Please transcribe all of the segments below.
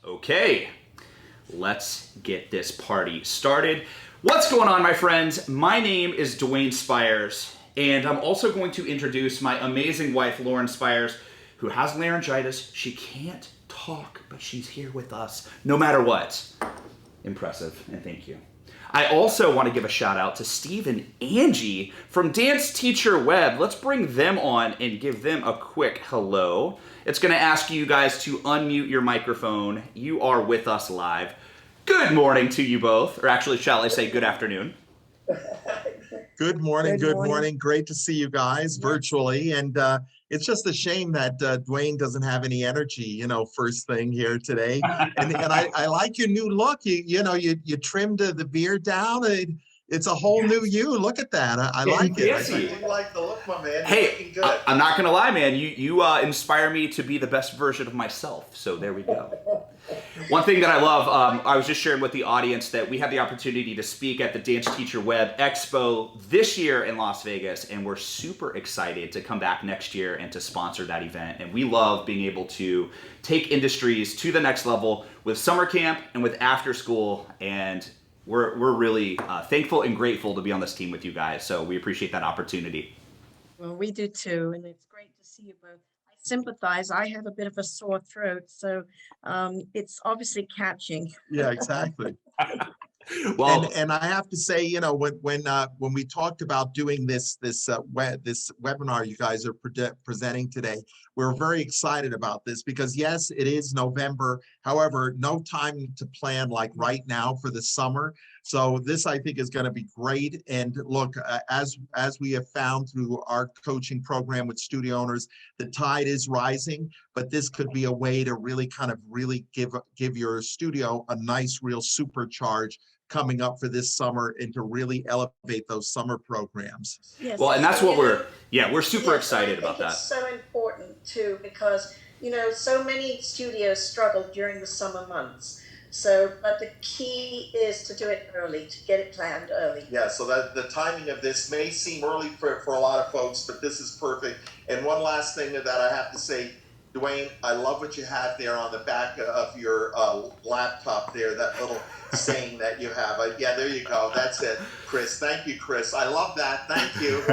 Okay, let's get this party started. What's going on, my friends? My name is Dwayne Spires, and I'm also going to introduce my amazing wife, Lauren Spires, who has laryngitis. She can't talk, but she's here with us no matter what. Impressive, and thank you. I also want to give a shout out to Steve and Angie from Dance Teacher Web. Let's bring them on and give them a quick hello. It's going to ask you guys to unmute your microphone. You are with us live. Good morning to you both, or actually, shall I say good afternoon? Good morning. Great to see you guys virtually. And it's just a shame that Dwayne doesn't have any energy, first thing here today. And I like your new look. You trimmed the beard down. It's a whole new you. Look at that. I like it. I do like the look, my man. Hey, you're looking good. I'm not going to lie, man. You inspire me to be the best version of myself. So there we go. One thing that I love, I was just sharing with the audience that we had the opportunity to speak at the Dance Teacher Web Expo this year in Las Vegas, and we're super excited to come back next year and to sponsor that event. And we love being able to take industries to the next level with summer camp and with after school, and we're really thankful and grateful to be on this team with you guys. So we appreciate that opportunity. Well, we do too, and it's great to see you both. I sympathize. I have a bit of a sore throat, so it's obviously catching. Yeah, exactly. Well, and I have to say, when we talked about doing this webinar you guys are presenting today, we're very excited about this because yes, it is November. However, no time to plan like right now for the summer. So this, I think, is going to be great. And look, as we have found through our coaching program with studio owners, the tide is rising. But this could be a way to really give your studio a nice, real supercharge coming up for this summer and to really elevate those summer programs. Yes. Well, and that's what we're super excited about that. It's so important too because so many studios struggle during the summer months. But the key is to do it early, to get it planned early. Yeah, so that the timing of this may seem early for a lot of folks, but this is perfect. And one last thing that I have to say, Dwayne, I love what you have there on the back of your laptop there, that little saying that you have. Yeah, there you go. That's it, Chris. Thank you, Chris. I love that. Thank you.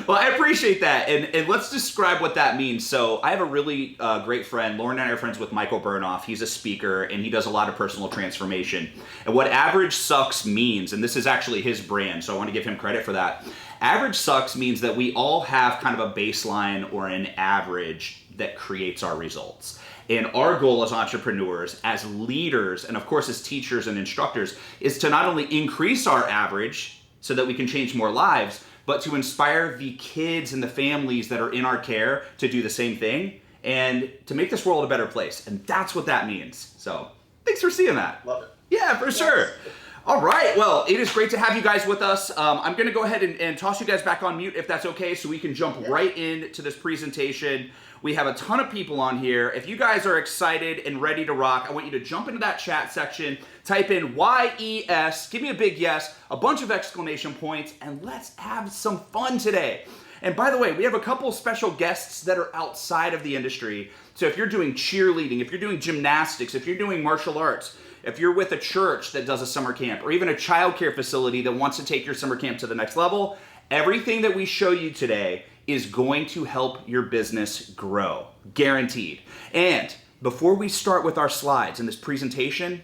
Well, I appreciate that. And let's describe what that means. So I have a really great friend. Lauren and I are friends with Michael Burnoff. He's a speaker, and he does a lot of personal transformation. And what Average Sucks means, and this is actually his brand, so I want to give him credit for that. Average Sucks means that we all have kind of a baseline or an average that creates our results. And our goal as entrepreneurs, as leaders, and of course as teachers and instructors, is to not only increase our average so that we can change more lives, but to inspire the kids and the families that are in our care to do the same thing and to make this world a better place. And that's what that means. So thanks for seeing that. Love it. Yeah, for sure. All right, well, it is great to have you guys with us. I'm gonna go ahead and toss you guys back on mute if that's okay, so we can jump right into this presentation. We have a ton of people on here. If you guys are excited and ready to rock, I want you to jump into that chat section, type in YES, give me a big yes, a bunch of exclamation points, and let's have some fun today. And by the way, we have a couple special guests that are outside of the industry. So if you're doing cheerleading, if you're doing gymnastics, if you're doing martial arts, if you're with a church that does a summer camp, or even a childcare facility that wants to take your summer camp to the next level, everything that we show you today is going to help your business grow, guaranteed. And before we start with our slides in this presentation,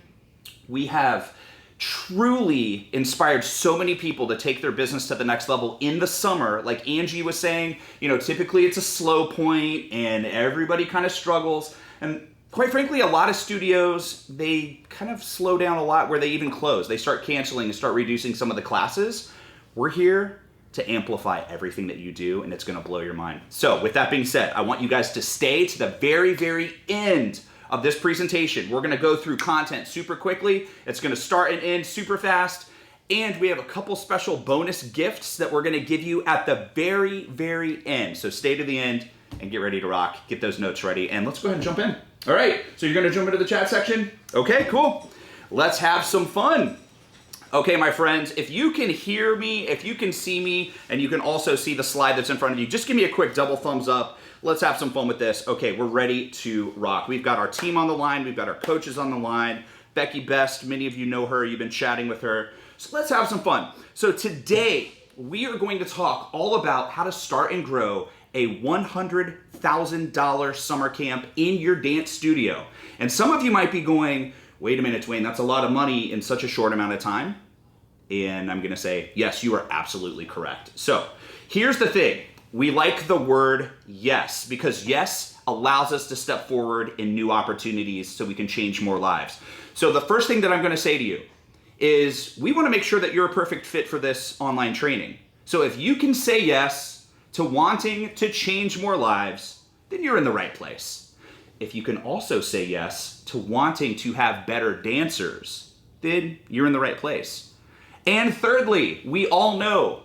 we have truly inspired so many people to take their business to the next level in the summer. Like Angie was saying, typically it's a slow point and everybody kind of struggles. And quite frankly, a lot of studios, they kind of slow down a lot where they even close. They start canceling and start reducing some of the classes. We're here to amplify everything that you do, and it's going to blow your mind. So with that being said, I want you guys to stay to the very, very end of this presentation. We're going to go through content super quickly. It's going to start and end super fast. And we have a couple special bonus gifts that we're going to give you at the very, very end. So stay to the end and get ready to rock. Get those notes ready, and let's go ahead and jump in. All right, so you're going to jump into the chat section? Okay, cool. Let's have some fun. Okay, my friends, if you can hear me, if you can see me, and you can also see the slide that's in front of you, just give me a quick double thumbs up. Let's have some fun with this. Okay, we're ready to rock. We've got our team on the line. We've got our coaches on the line. Becky Best, many of you know her. You've been chatting with her. So let's have some fun. So today, we are going to talk all about how to start and grow a $100,000 summer camp in your dance studio. And some of you might be going, wait a minute, Dwayne, that's a lot of money in such a short amount of time. And I'm gonna say, yes, you are absolutely correct. So here's the thing. We like the word yes, because yes allows us to step forward in new opportunities so we can change more lives. So the first thing that I'm gonna say to you is we wanna make sure that you're a perfect fit for this online training. So if you can say yes to wanting to change more lives, then you're in the right place. If you can also say yes to wanting to have better dancers, then you're in the right place. And thirdly, we all know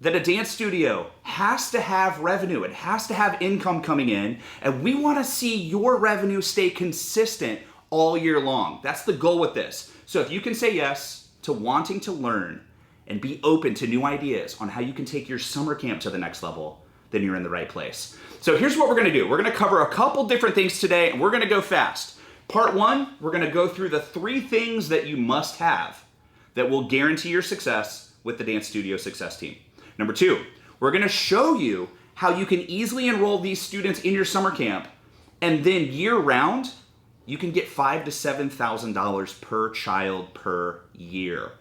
that a dance studio has to have revenue. It has to have income coming in, and we want to see your revenue stay consistent all year long. That's the goal with this. So if you can say yes to wanting to learn and be open to new ideas on how you can take your summer camp to the next level, then you're in the right place. So here's what we're gonna do. We're gonna cover a couple different things today, and we're gonna go fast. Part one, we're gonna go through the 3 things that you must have that will guarantee your success with the Dance Studio Success Team. Number 2, we're gonna show you how you can easily enroll these students in your summer camp, and then year round, you can get $5,000 to $7,000 per child per year.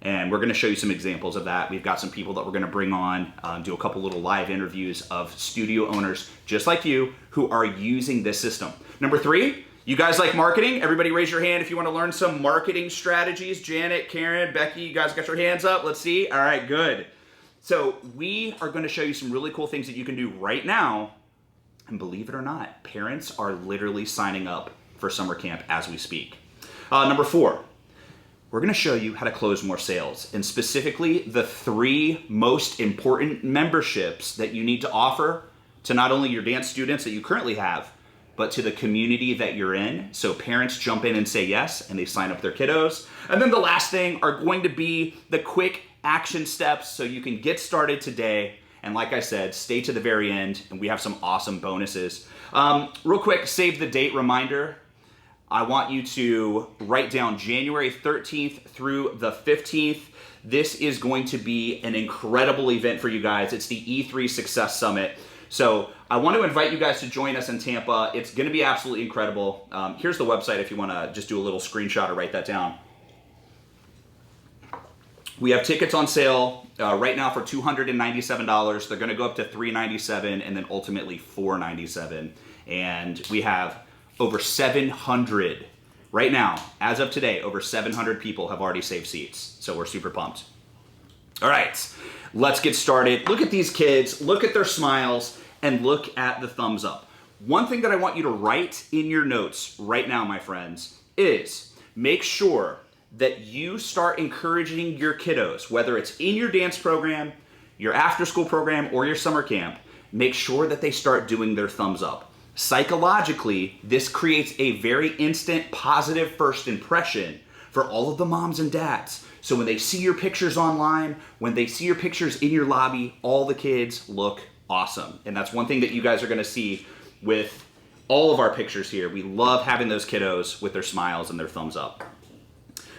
And we're gonna show you some examples of that. We've got some people that we're gonna bring on, do a couple little live interviews of studio owners just like you who are using this system. Number 3, you guys like marketing? Everybody raise your hand if you wanna learn some marketing strategies. Janet, Karen, Becky, you guys got your hands up? Let's see. All right, good. So we are gonna show you some really cool things that you can do right now. And believe it or not, parents are literally signing up for summer camp as we speak. Number 4, we're gonna show you how to close more sales, and specifically the 3 most important memberships that you need to offer to not only your dance students that you currently have, but to the community that you're in. So parents jump in and say yes, and they sign up their kiddos. And then the last thing are going to be the quick action steps so you can get started today. And like I said, stay to the very end, and we have some awesome bonuses. Real quick, save the date reminder. I want you to write down January 13th through the 15th. This is going to be an incredible event for you guys. It's the E3 Success Summit. So I want to invite you guys to join us in Tampa. It's going to be absolutely incredible. Here's the website if you want to just do a little screenshot or write that down. We have tickets on sale right now for $297. They're going to go up to $397 and then ultimately $497. And we have over 700, right now, as of today, over 700 people have already saved seats. So we're super pumped. All right, let's get started. Look at these kids, look at their smiles, and look at the thumbs up. One thing that I want you to write in your notes right now, my friends, is make sure that you start encouraging your kiddos, whether it's in your dance program, your after school program, or your summer camp, make sure that they start doing their thumbs up. Psychologically, this creates a very instant positive first impression for all of the moms and dads. So when they see your pictures online, when they see your pictures in your lobby, all the kids look awesome. And that's one thing that you guys are gonna see with all of our pictures here. We love having those kiddos with their smiles and their thumbs up.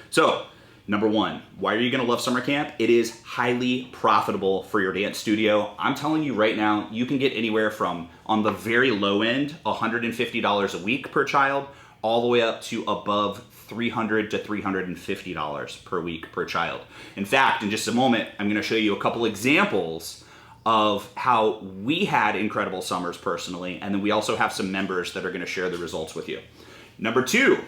So, number 1, why are you gonna love summer camp? It is highly profitable for your dance studio. I'm telling you right now, you can get anywhere from, on the very low end, $150 a week per child, all the way up to above $300 to $350 per week per child. In fact, in just a moment, I'm gonna show you a couple examples of how we had incredible summers personally, and then we also have some members that are gonna share the results with you. Number 2,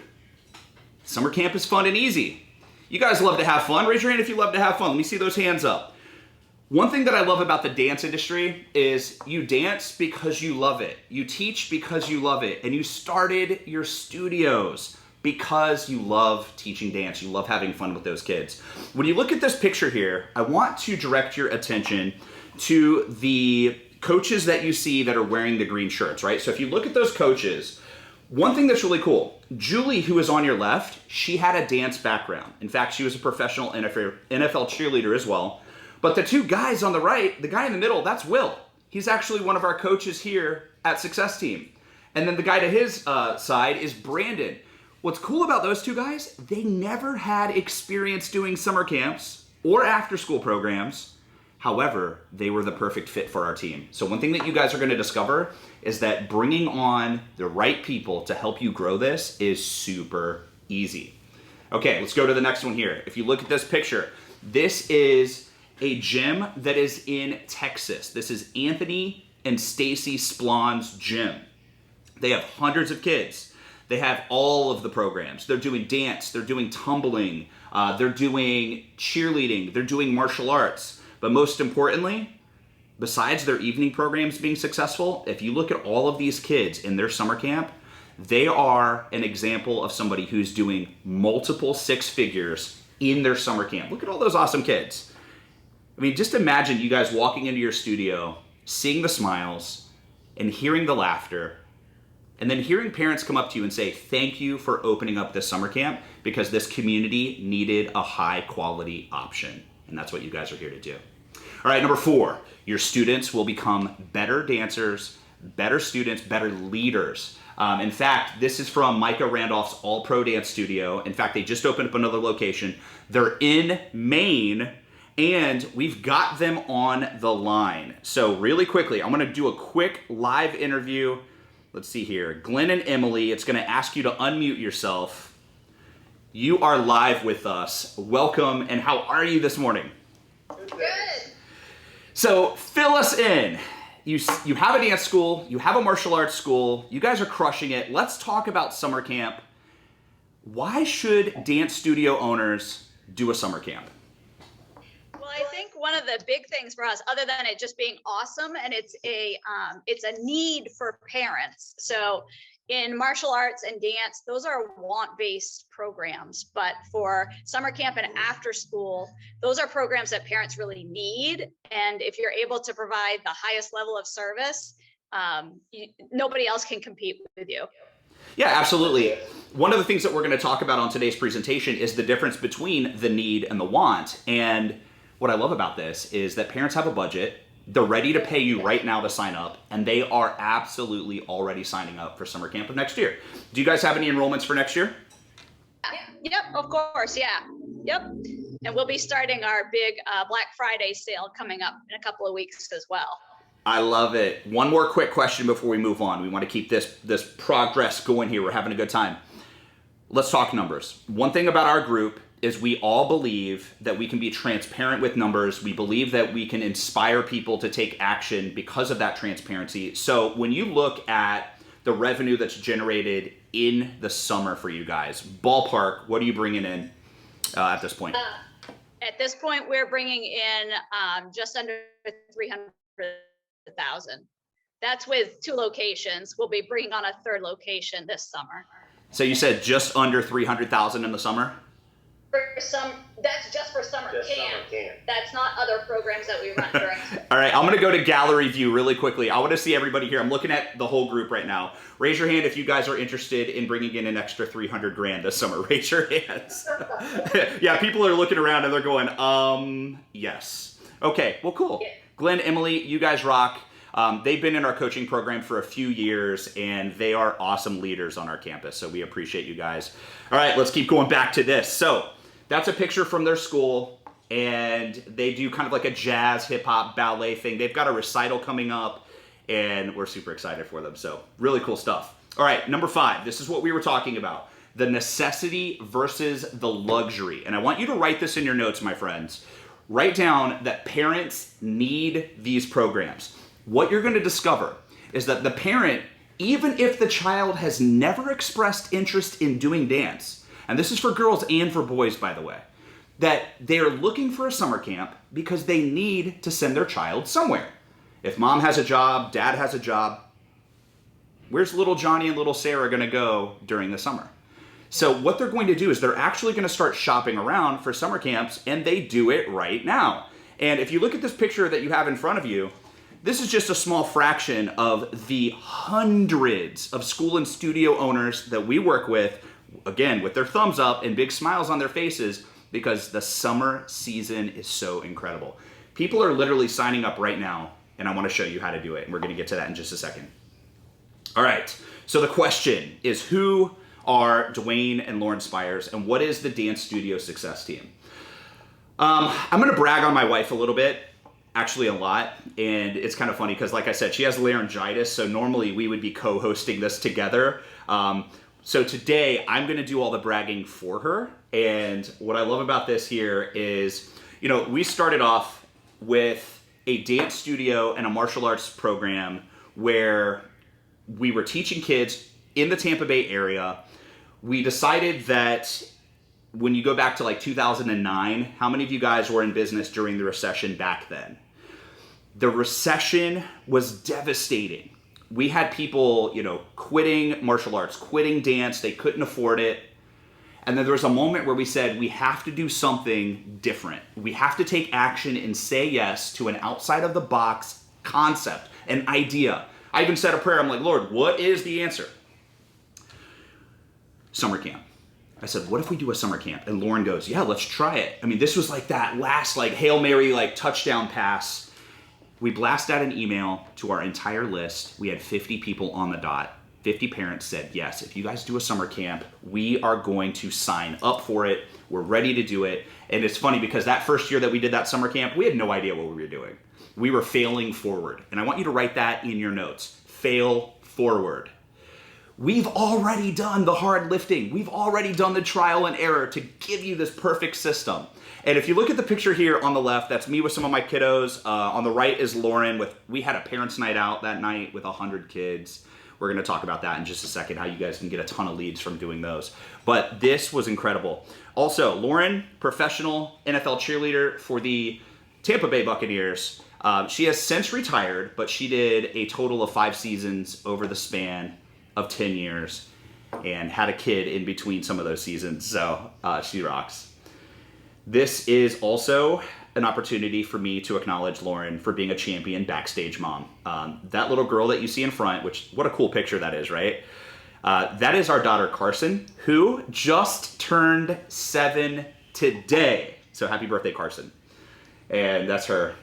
summer camp is fun and easy. You guys love to have fun. Raise your hand if you love to have fun. Let me see those hands up. One thing that I love about the dance industry is you dance because you love it. You teach because you love it. And you started your studios because you love teaching dance. You love having fun with those kids. When you look at this picture here, I want to direct your attention to the coaches that you see that are wearing the green shirts, right? So if you look at those coaches, One thing that's really cool, Julie, who is on your left, she had a dance background. In fact, she was a professional NFL cheerleader as well. But the two guys on the right, the guy in the middle, that's Will. He's actually one of our coaches here at Success Team. And then the guy to his side is Brandon. What's cool about those two guys, they never had experience doing summer camps or after-school programs. However, they were the perfect fit for our team. So one thing that you guys are going to discover is that bringing on the right people to help you grow this is super easy. Okay, let's go to the next one here. If you look at this picture, this is a gym that is in Texas. This is Anthony and Stacy Splon's gym. They have hundreds of kids. They have all of the programs. They're doing dance, they're doing tumbling, they're doing cheerleading, they're doing martial arts. But most importantly, besides their evening programs being successful, if you look at all of these kids in their summer camp, they are an example of somebody who's doing multiple six figures in their summer camp. Look at all those awesome kids. I mean, just imagine you guys walking into your studio, seeing the smiles and hearing the laughter, and then hearing parents come up to you and say, thank you for opening up this summer camp because this community needed a high quality option. And that's what you guys are here to do. All right, number 4, your students will become better dancers, better students, better leaders. In fact, this is from Micah Randolph's All Pro Dance Studio. In fact, they just opened up another location. They're in Maine, and we've got them on the line. So really quickly, I'm gonna do a quick live interview. Let's see here. Glenn and Emily, it's gonna ask you to unmute yourself. You are live with us. Welcome, and how are you this morning? Good. So fill us in. You have a dance school, you have a martial arts school, you guys are crushing it. Let's talk about summer camp. Why should dance studio owners do a summer camp? Well, I think one of the big things for us, other than it just being awesome, and it's a need for parents. So in martial arts and dance, those are want-based programs. But for summer camp and after school, those are programs that parents really need. And if you're able to provide the highest level of service, nobody else can compete with you. Yeah, absolutely. One of the things that we're going to talk about on today's presentation is the difference between the need and the want. And what I love about this is that parents have a budget. They're ready to pay you right now to sign up, and they are absolutely already signing up for summer camp of next year. Do you guys have any enrollments for next year? Yep, of course, yeah. Yep. And we'll be starting our big Black Friday sale coming up in a couple of weeks as well. I love it. One more quick question before we move on. We want to keep this progress going here. We're having a good time. Let's talk numbers. One thing about our group is we all believe that we can be transparent with numbers. We believe that we can inspire people to take action because of that transparency. So when you look at the revenue that's generated in the summer for you guys, ballpark, what are you bringing in at this point? At this point, we're bringing in just under 300,000. That's with 2 locations. We'll be bringing on a 3rd location this summer. So you said just under 300,000 in the summer? That's just for summer camp. That's not other programs that we run during. All right, I'm going to go to gallery view really quickly. I want to see everybody here. I'm looking at the whole group right now. Raise your hand if you guys are interested in bringing in an extra 300 grand this summer. Raise your hands. Yeah, people are looking around and they're going, yes. Okay, well, cool. Yeah. Glenn, Emily, you guys rock. They've been in our coaching program for a few years, and they are awesome leaders on our campus, so we appreciate you guys. All right, let's keep going back to this. So that's a picture from their school, and they do kind of like a jazz, hip-hop, ballet thing. They've got a recital coming up, and we're super excited for them, so really cool stuff. All right, number 5, this is what we were talking about, the necessity versus the luxury. And I want you to write this in your notes, my friends. Write down that parents need these programs. What you're going to discover is that the parent, even if the child has never expressed interest in doing dance, and this is for girls and for boys, by the way, that they're looking for a summer camp because they need to send their child somewhere. If mom has a job, dad has a job, where's little Johnny and little Sarah going to go during the summer? So what they're going to do is they're actually going to start shopping around for summer camps, and they do it right now. And if you look at this picture that you have in front of you, this is just a small fraction of the hundreds of school and studio owners that we work with, again, with their thumbs up and big smiles on their faces, because the summer season is so incredible. People are literally signing up right now, and I want to show you how to do it, and we're going to get to that in just a second. All right, so the question is, who are Dwayne and Lauren Spires, and what is the Dance Studio Success Team? I'm going to brag on my wife a little bit, actually a lot, and it's kind of funny because, like I said, she has laryngitis, so normally we would be co-hosting this together. So today I'm going to do all the bragging for her, and what I love about this here is, you know, we started off with a dance studio and a martial arts program where we were teaching kids in the Tampa Bay area. We decided that when you go back to like 2009, how many of you guys were in business during the recession back then? The recession was devastating. We had people, you know, quitting martial arts, quitting dance. They couldn't afford it. And then there was a moment where we said, we have to do something different. We have to take action and say yes to an outside of the box concept, an idea. I even said a prayer. I'm like, Lord, what is the answer? Summer camp. I said, what if we do a summer camp? And Lauren goes, yeah, let's try it. I mean, this was like that last like Hail Mary, like touchdown pass. We blast out an email to our entire list. We had 50 people on the dot. 50 parents said, yes, if you guys do a summer camp, we are going to sign up for it. We're ready to do it. And it's funny because that first year that we did that summer camp, we had no idea what we were doing. We were failing forward. And I want you to write that in your notes. Fail forward. We've already done the hard lifting. We've already done the trial and error to give you this perfect system. And if you look at the picture here on the left, that's me with some of my kiddos. On the right is Lauren. We had a parents' night out that night with 100 kids. We're going to talk about that in just a second, how you guys can get a ton of leads from doing those. But this was incredible. Also, Lauren, professional NFL cheerleader for the Tampa Bay Buccaneers. She has since retired, but she did a total of 5 seasons over the span of 10 years and had a kid in between some of those seasons. So she rocks. This is also an opportunity for me to acknowledge Lauren for being a champion backstage mom. That little girl that you see in front, which what a cool picture that is, right? That is our daughter Carson, who just turned 7 today. So happy birthday, Carson. And that's her,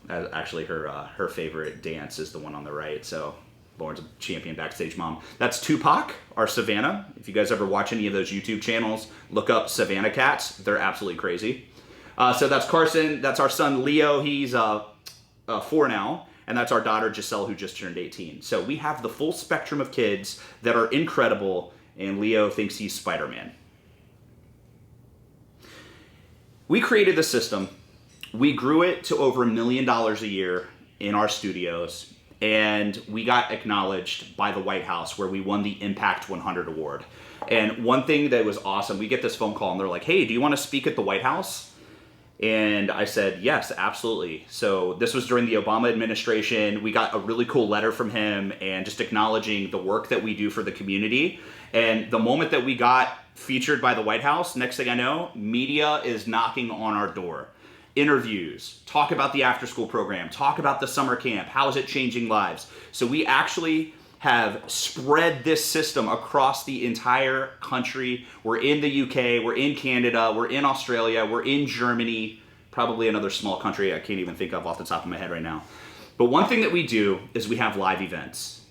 actually her favorite dance is the one on the right. So Lauren's a champion backstage mom. That's Tupac, our Savannah. If you guys ever watch any of those YouTube channels, look up Savannah cats. They're absolutely crazy. So that's Carson. That's our son, Leo. He's 4 now. And that's our daughter, Giselle, who just turned 18. So we have the full spectrum of kids that are incredible. And Leo thinks he's Spider-Man. We created the system. We grew it to over $1 million a year in our studios. And we got acknowledged by the White House where we won the Impact 100 award. And one thing that was awesome, we get this phone call and they're like, hey, do you want to speak at the White House? And I said, yes, absolutely. So this was during the Obama administration. We got a really cool letter from him and just acknowledging the work that we do for the community. And the moment that we got featured by the White House, next thing I know, media is knocking on our door. Interviews, talk about the after school program, talk about the summer camp, how is it changing lives? So we actually have spread this system across the entire country. We're in the UK, we're in Canada, we're in Australia, we're in Germany, probably another small country I can't even think of off the top of my head right now. But one thing that we do is we have live events.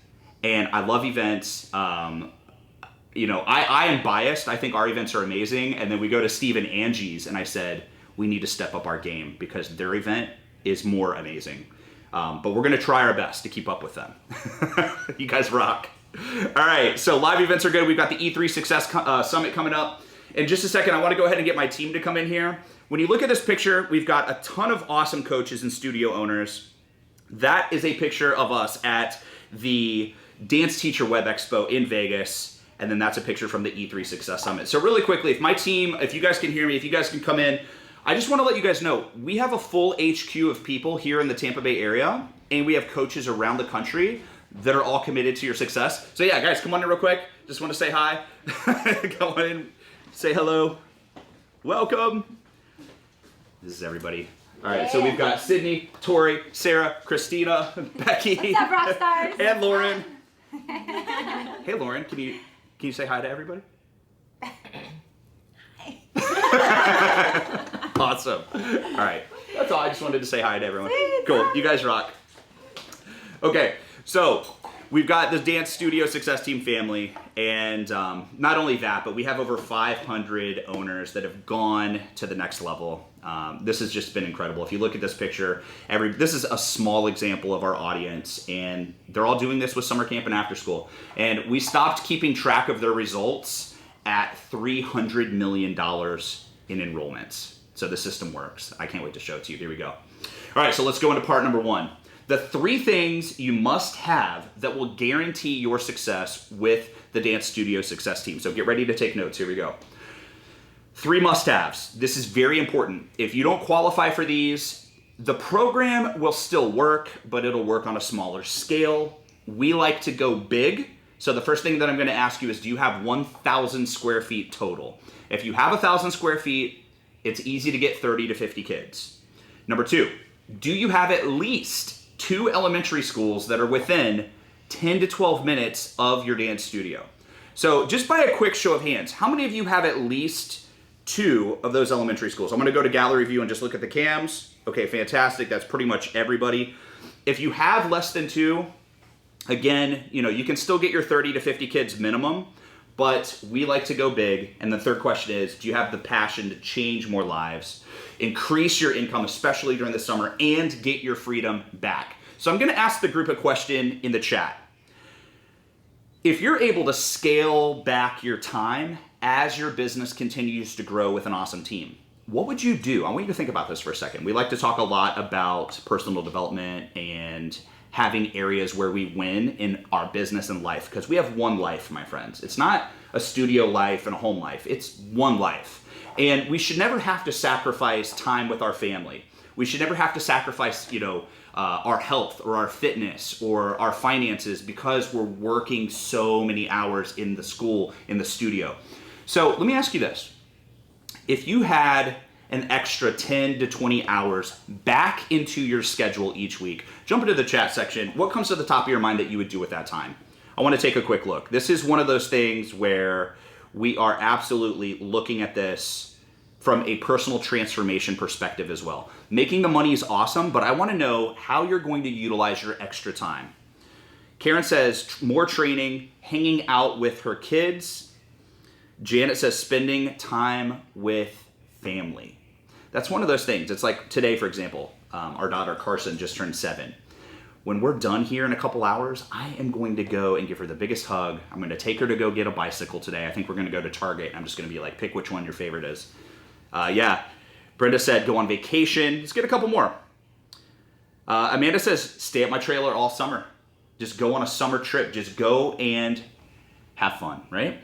And I love events. You know, I am biased. I think our events are amazing. And then we go to Steve and Angie's and I said, we need to step up our game because their event is more amazing. But we're going to try our best to keep up with them. You guys rock. All right, so live events are good. We've got the E3 Success Summit coming up. In just a second, I want to go ahead and get my team to come in here. When you look at this picture, we've got a ton of awesome coaches and studio owners. That is a picture of us at the Dance Teacher Web Expo in Vegas. And then that's a picture from the E3 Success Summit. So really quickly, if my team, if you guys can hear me, if you guys can come in, I just want to let you guys know, we have a full HQ of people here in the Tampa Bay area, and we have coaches around the country that are all committed to your success. So yeah, guys, come on in real quick. Just want to say hi. Come on in, say hello. Welcome. This is everybody. All right, so we've got Sydney, Tori, Sarah, Christina, Becky, What's up, rock stars? and Lauren. Hey, Lauren, can you say hi to everybody? Awesome. All right, that's all. I just wanted to say hi to everyone. Cool, you guys rock. Okay, so we've got the Dance Studio Success Team family, and not only that, but we have over 500 owners that have gone to the next level. This has just been incredible. If you look at this picture, this is a small example of our audience, and they're all doing this with summer camp and after school. And we stopped keeping track of their results at $300 million in enrollments. So the system works. I can't wait to show it to you. Here we go. All right, so let's go into part number 1. The 3 things you must have that will guarantee your success with the Dance Studio Success Team. So get ready to take notes. Here we go. 3 must-haves. This is very important. If you don't qualify for these, the program will still work, but it'll work on a smaller scale. We like to go big. So the first thing that I'm going to ask you is, do you have 1,000 square feet total? If you have 1,000 square feet, it's easy to get 30 to 50 kids. Number 2, do you have at least 2 elementary schools that are within 10 to 12 minutes of your dance studio? So just by a quick show of hands, how many of you have at least 2 of those elementary schools? I'm going to go to gallery view and just look at the cams. Okay, fantastic. That's pretty much everybody. If you have less than 2, again, you can still get your 30 to 50 kids minimum, but we like to go big. And the third question is, do you have the passion to change more lives, increase your income, especially during the summer, and get your freedom back? So I'm going to ask the group a question in the chat. If you're able to scale back your time as your business continues to grow with an awesome team, what would you do? I want you to think about this for a second. We like to talk a lot about personal development and having areas where we win in our business and life, because we have one life, my friends. It's not a studio life and a home life. It's one life. And we should never have to sacrifice time with our family. We should never have to sacrifice, our health or our fitness or our finances because we're working so many hours in the school, in the studio. So let me ask you this. If you had an extra 10 to 20 hours back into your schedule each week, jump into the chat section. What comes to the top of your mind that you would do with that time? I want to take a quick look. This is one of those things where we are absolutely looking at this from a personal transformation perspective as well. Making the money is awesome, but I want to know how you're going to utilize your extra time. Karen says more training, hanging out with her kids. Janet says spending time with family. That's one of those things. It's like today, for example, our daughter Carson just turned 7. When we're done here in a couple hours, I am going to go and give her the biggest hug. I'm going to take her to go get a bicycle today. I think we're going to go to Target. I'm just going to be like, pick which one your favorite is. Yeah, Brenda said go on vacation. Let's get a couple more. Amanda says stay at my trailer all summer. Just go on a summer trip. Just go and have fun, right?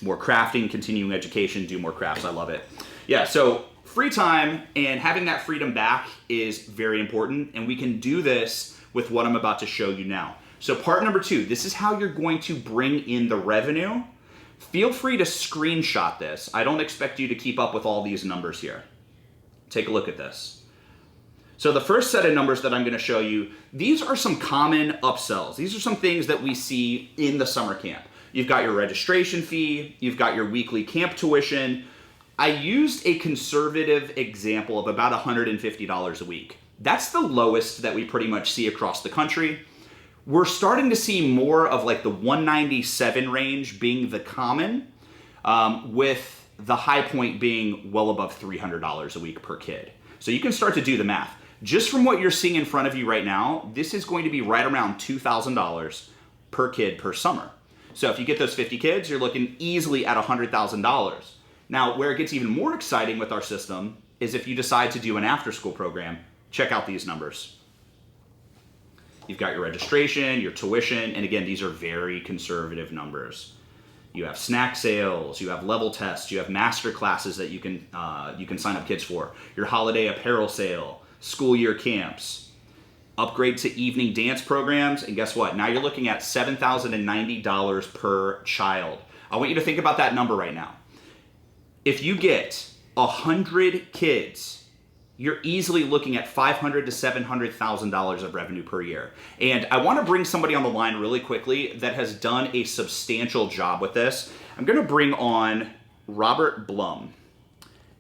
More crafting, continuing education, do more crafts. I love it. Yeah, so free time and having that freedom back is very important, and we can do this with what I'm about to show you now. So part number 2, this is how you're going to bring in the revenue. Feel free to screenshot this. I don't expect you to keep up with all these numbers here. Take a look at this. So the first set of numbers that I'm going to show you, these are some common upsells. These are some things that we see in the summer camp. You've got your registration fee, you've got your weekly camp tuition. I used a conservative example of about $150 a week. That's the lowest that we pretty much see across the country. We're starting to see more of like the $197 range being the common, with the high point being well above $300 a week per kid. So you can start to do the math. Just from what you're seeing in front of you right now, this is going to be right around $2,000 per kid per summer. So if you get those 50 kids, you're looking easily at $100,000. Now, where it gets even more exciting with our system is if you decide to do an after-school program. Check out these numbers. You've got your registration, your tuition, and again, these are very conservative numbers. You have snack sales, you have level tests, you have master classes that you can sign up kids for, your holiday apparel sale, school year camps, upgrade to evening dance programs, and guess what? Now you're looking at $7,090 per child. I want you to think about that number right now. If you get 100 kids you're easily looking at $500,000 to $700,000 of revenue per year. And I want to bring somebody on the line really quickly that has done a substantial job with this. I'm going to bring on Robert Blum.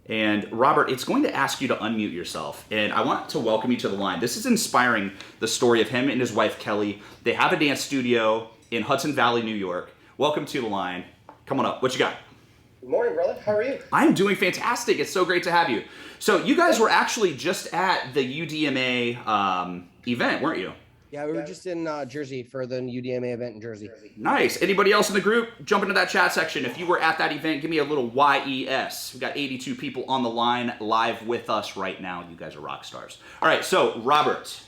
And Robert, it's going to ask you to unmute yourself. And I want to welcome you to the line. This is inspiring, the story of him and his wife, Kelly. They have a dance studio in Hudson Valley, New York. Welcome to the line. Come on up. What you got? Good morning, brother. How are you? I'm doing fantastic. It's so great to have you. So you guys were actually just at the UDMA event, weren't you? Yeah, we were just in Jersey for the UDMA event in Jersey. Nice. Anybody else in the group? Jump into that chat section. If you were at that event, give me a little YES. We've got 82 people on the line live with us right now. You guys are rock stars. All right, so Robert,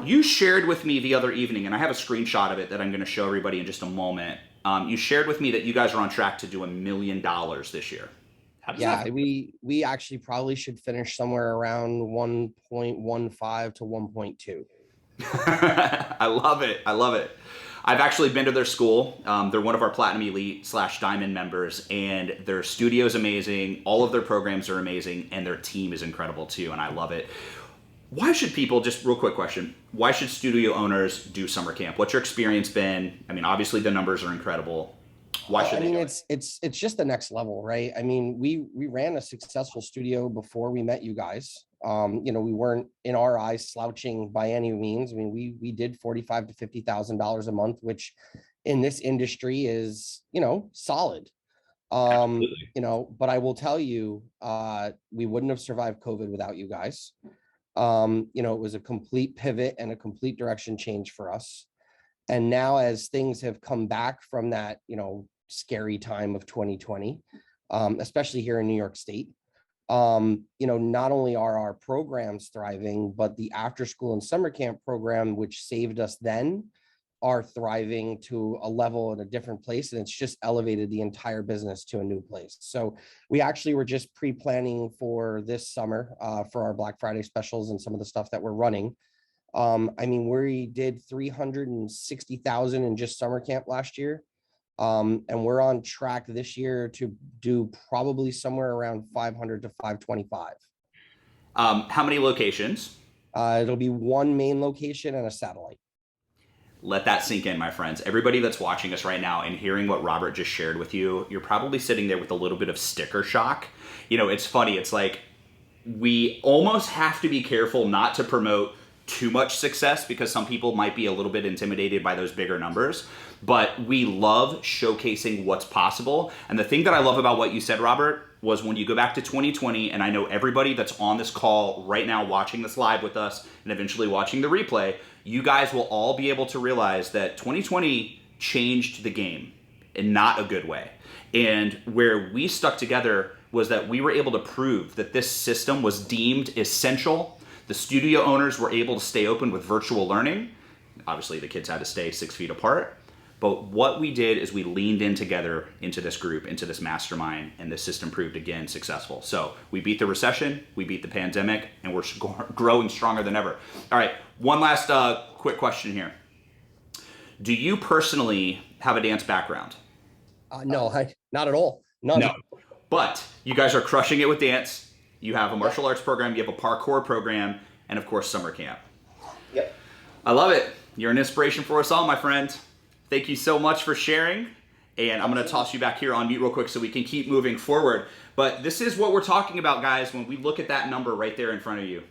you shared with me the other evening, and I have a screenshot of it that I'm going to show everybody in just a moment. You shared with me that you guys are on track to do $1 million this year. How does that? We actually probably should finish somewhere around 1.15 to 1.2. I love it. I love it. I've actually been to their school. They're one of our Platinum Elite / Diamond members, and their studio is amazing. All of their programs are amazing, and their team is incredible too, and I love it. Why should people, just real quick question, why should studio owners do summer camp? What's your experience been? I mean, obviously the numbers are incredible. Why should they do it? It's just the next level, right? I mean, we ran a successful studio before we met you guys. We weren't, in our eyes, slouching by any means. I mean, we did $45,000 to $50,000 a month, which in this industry is, solid. But I will tell you, we wouldn't have survived COVID without you guys. It was a complete pivot and a complete direction change for us. And now as things have come back from that, scary time of 2020, especially here in New York State, not only are our programs thriving, but the after school and summer camp program, which saved us then, are thriving to a level in a different place. And it's just elevated the entire business to a new place. So we actually were just pre-planning for this summer for our Black Friday specials and some of the stuff that we're running. We did 360,000 in just summer camp last year. And we're on track this year to do probably somewhere around 500 to 525. How many locations? It'll be one main location and a satellite. Let that sink in, my friends. Everybody that's watching us right now and hearing what Robert just shared with you, you're probably sitting there with a little bit of sticker shock. It's funny. It's like we almost have to be careful not to promote too much success because some people might be a little bit intimidated by those bigger numbers. But we love showcasing what's possible. And the thing that I love about what you said, Robert, was when you go back to 2020, and I know everybody that's on this call right now watching this live with us and eventually watching the replay, you guys will all be able to realize that 2020 changed the game in not a good way. And where we stuck together was that we were able to prove that this system was deemed essential. The studio owners were able to stay open with virtual learning. Obviously, the kids had to stay 6 feet apart. But what we did is we leaned in together into this group, into this mastermind, and the system proved again successful. So we beat the recession, we beat the pandemic, and we're growing stronger than ever. All right, one last quick question here. Do you personally have a dance background? No, not at all. None. No, but you guys are crushing it with dance. You have a martial arts program, you have a parkour program, and of course, summer camp. Yep. I love it. You're an inspiration for us all, my friend. Thank you so much for sharing. And I'm going to toss you back here on mute real quick so we can keep moving forward. But this is what we're talking about, guys, when we look at that number right there in front of you.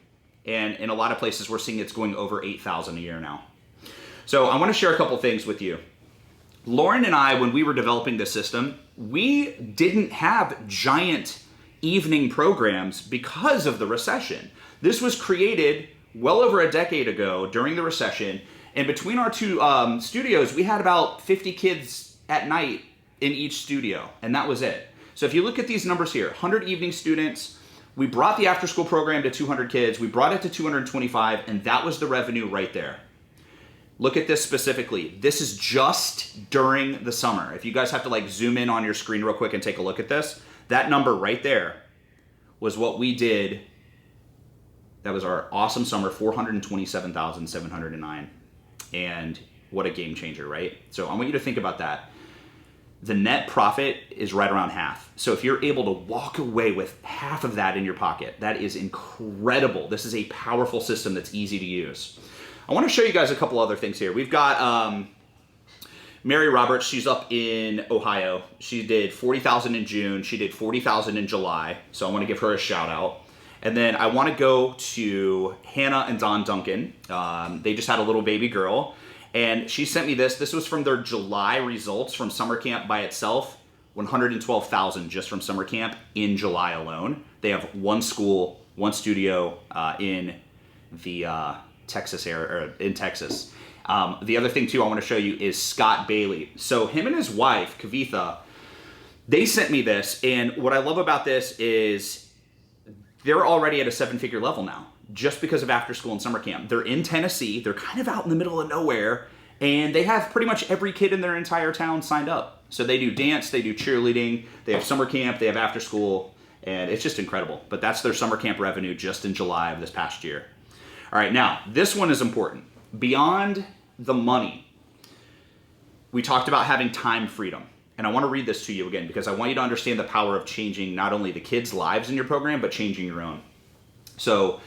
And in a lot of places, we're seeing it's going over 8,000 a year now. So I want to share a couple things with you. Lauren and I, when we were developing this system, we didn't have giant evening programs because of the recession. This was created well over a decade ago during the recession. And between our two studios, we had about 50 kids at night in each studio, and that was it. So if you look at these numbers here, 100 evening students, we brought the after school program to 200 kids, we brought it to 225, and that was the revenue right there. Look at this specifically. This is just during the summer. If you guys have to zoom in on your screen real quick and take a look at this, that number right there was what we did. That was our awesome summer, 427,709. And what a game changer, right? So I want you to think about that. the net profit is right around half. So if you're able to walk away with half of that in your pocket, that is incredible. This is a powerful system that's easy to use. I want to show you guys a couple other things here. We've got Mary Roberts. She's up in Ohio. She did 40,000 in June. She did 40,000 in July. So I want to give her a shout out. And then I want to go to Hannah and Don Duncan. They just had a little baby girl. And she sent me this. This was from their July results from summer camp by itself. 112,000 just from summer camp in July alone. They have one school, one studio in the Texas area, or in Texas. The other thing too I want to show you is Scott Bailey. So him and his wife, Kavitha, they sent me this. And what I love about this is they're already at a 7-figure level now, just because of after school and summer camp. They're in Tennessee. They're kind of out in the middle of nowhere, and they have pretty much every kid in their entire town signed up. So they do dance, they do cheerleading, they have summer camp, they have after school, and it's just incredible. But that's their summer camp revenue just in July of this past year. All right, now, this one is important. Beyond the money, we talked about having time freedom. And I want to read this to you again because I want you to understand the power of changing not only the kids' lives in your program, but changing your own. So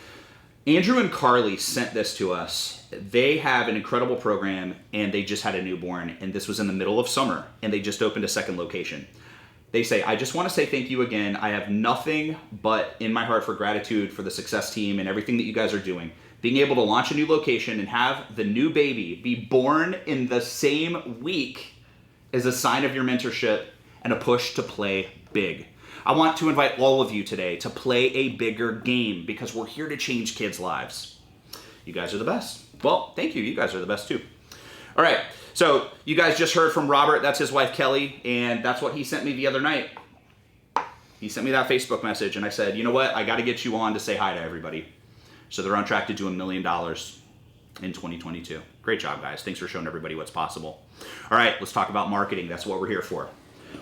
Andrew and Carly sent this to us. They have an incredible program, and they just had a newborn, and this was in the middle of summer, and they just opened a second location. They say, I just want to say thank you again. I have nothing but in my heart for gratitude for the success team and everything that you guys are doing. Being able to launch a new location and have the new baby be born in the same week is a sign of your mentorship and a push to play big. I want to invite all of you today to play a bigger game because we're here to change kids' lives. You guys are the best. Well, thank you. You guys are the best too. All right. So you guys just heard from Robert. That's his wife, Kelly. And that's what he sent me the other night. He sent me that Facebook message and I said, you know what? I got to get you on to say hi to everybody. So they're on track to do $1 million in 2022. Great job, guys. Thanks for showing everybody what's possible. All right, let's talk about marketing. That's what we're here for.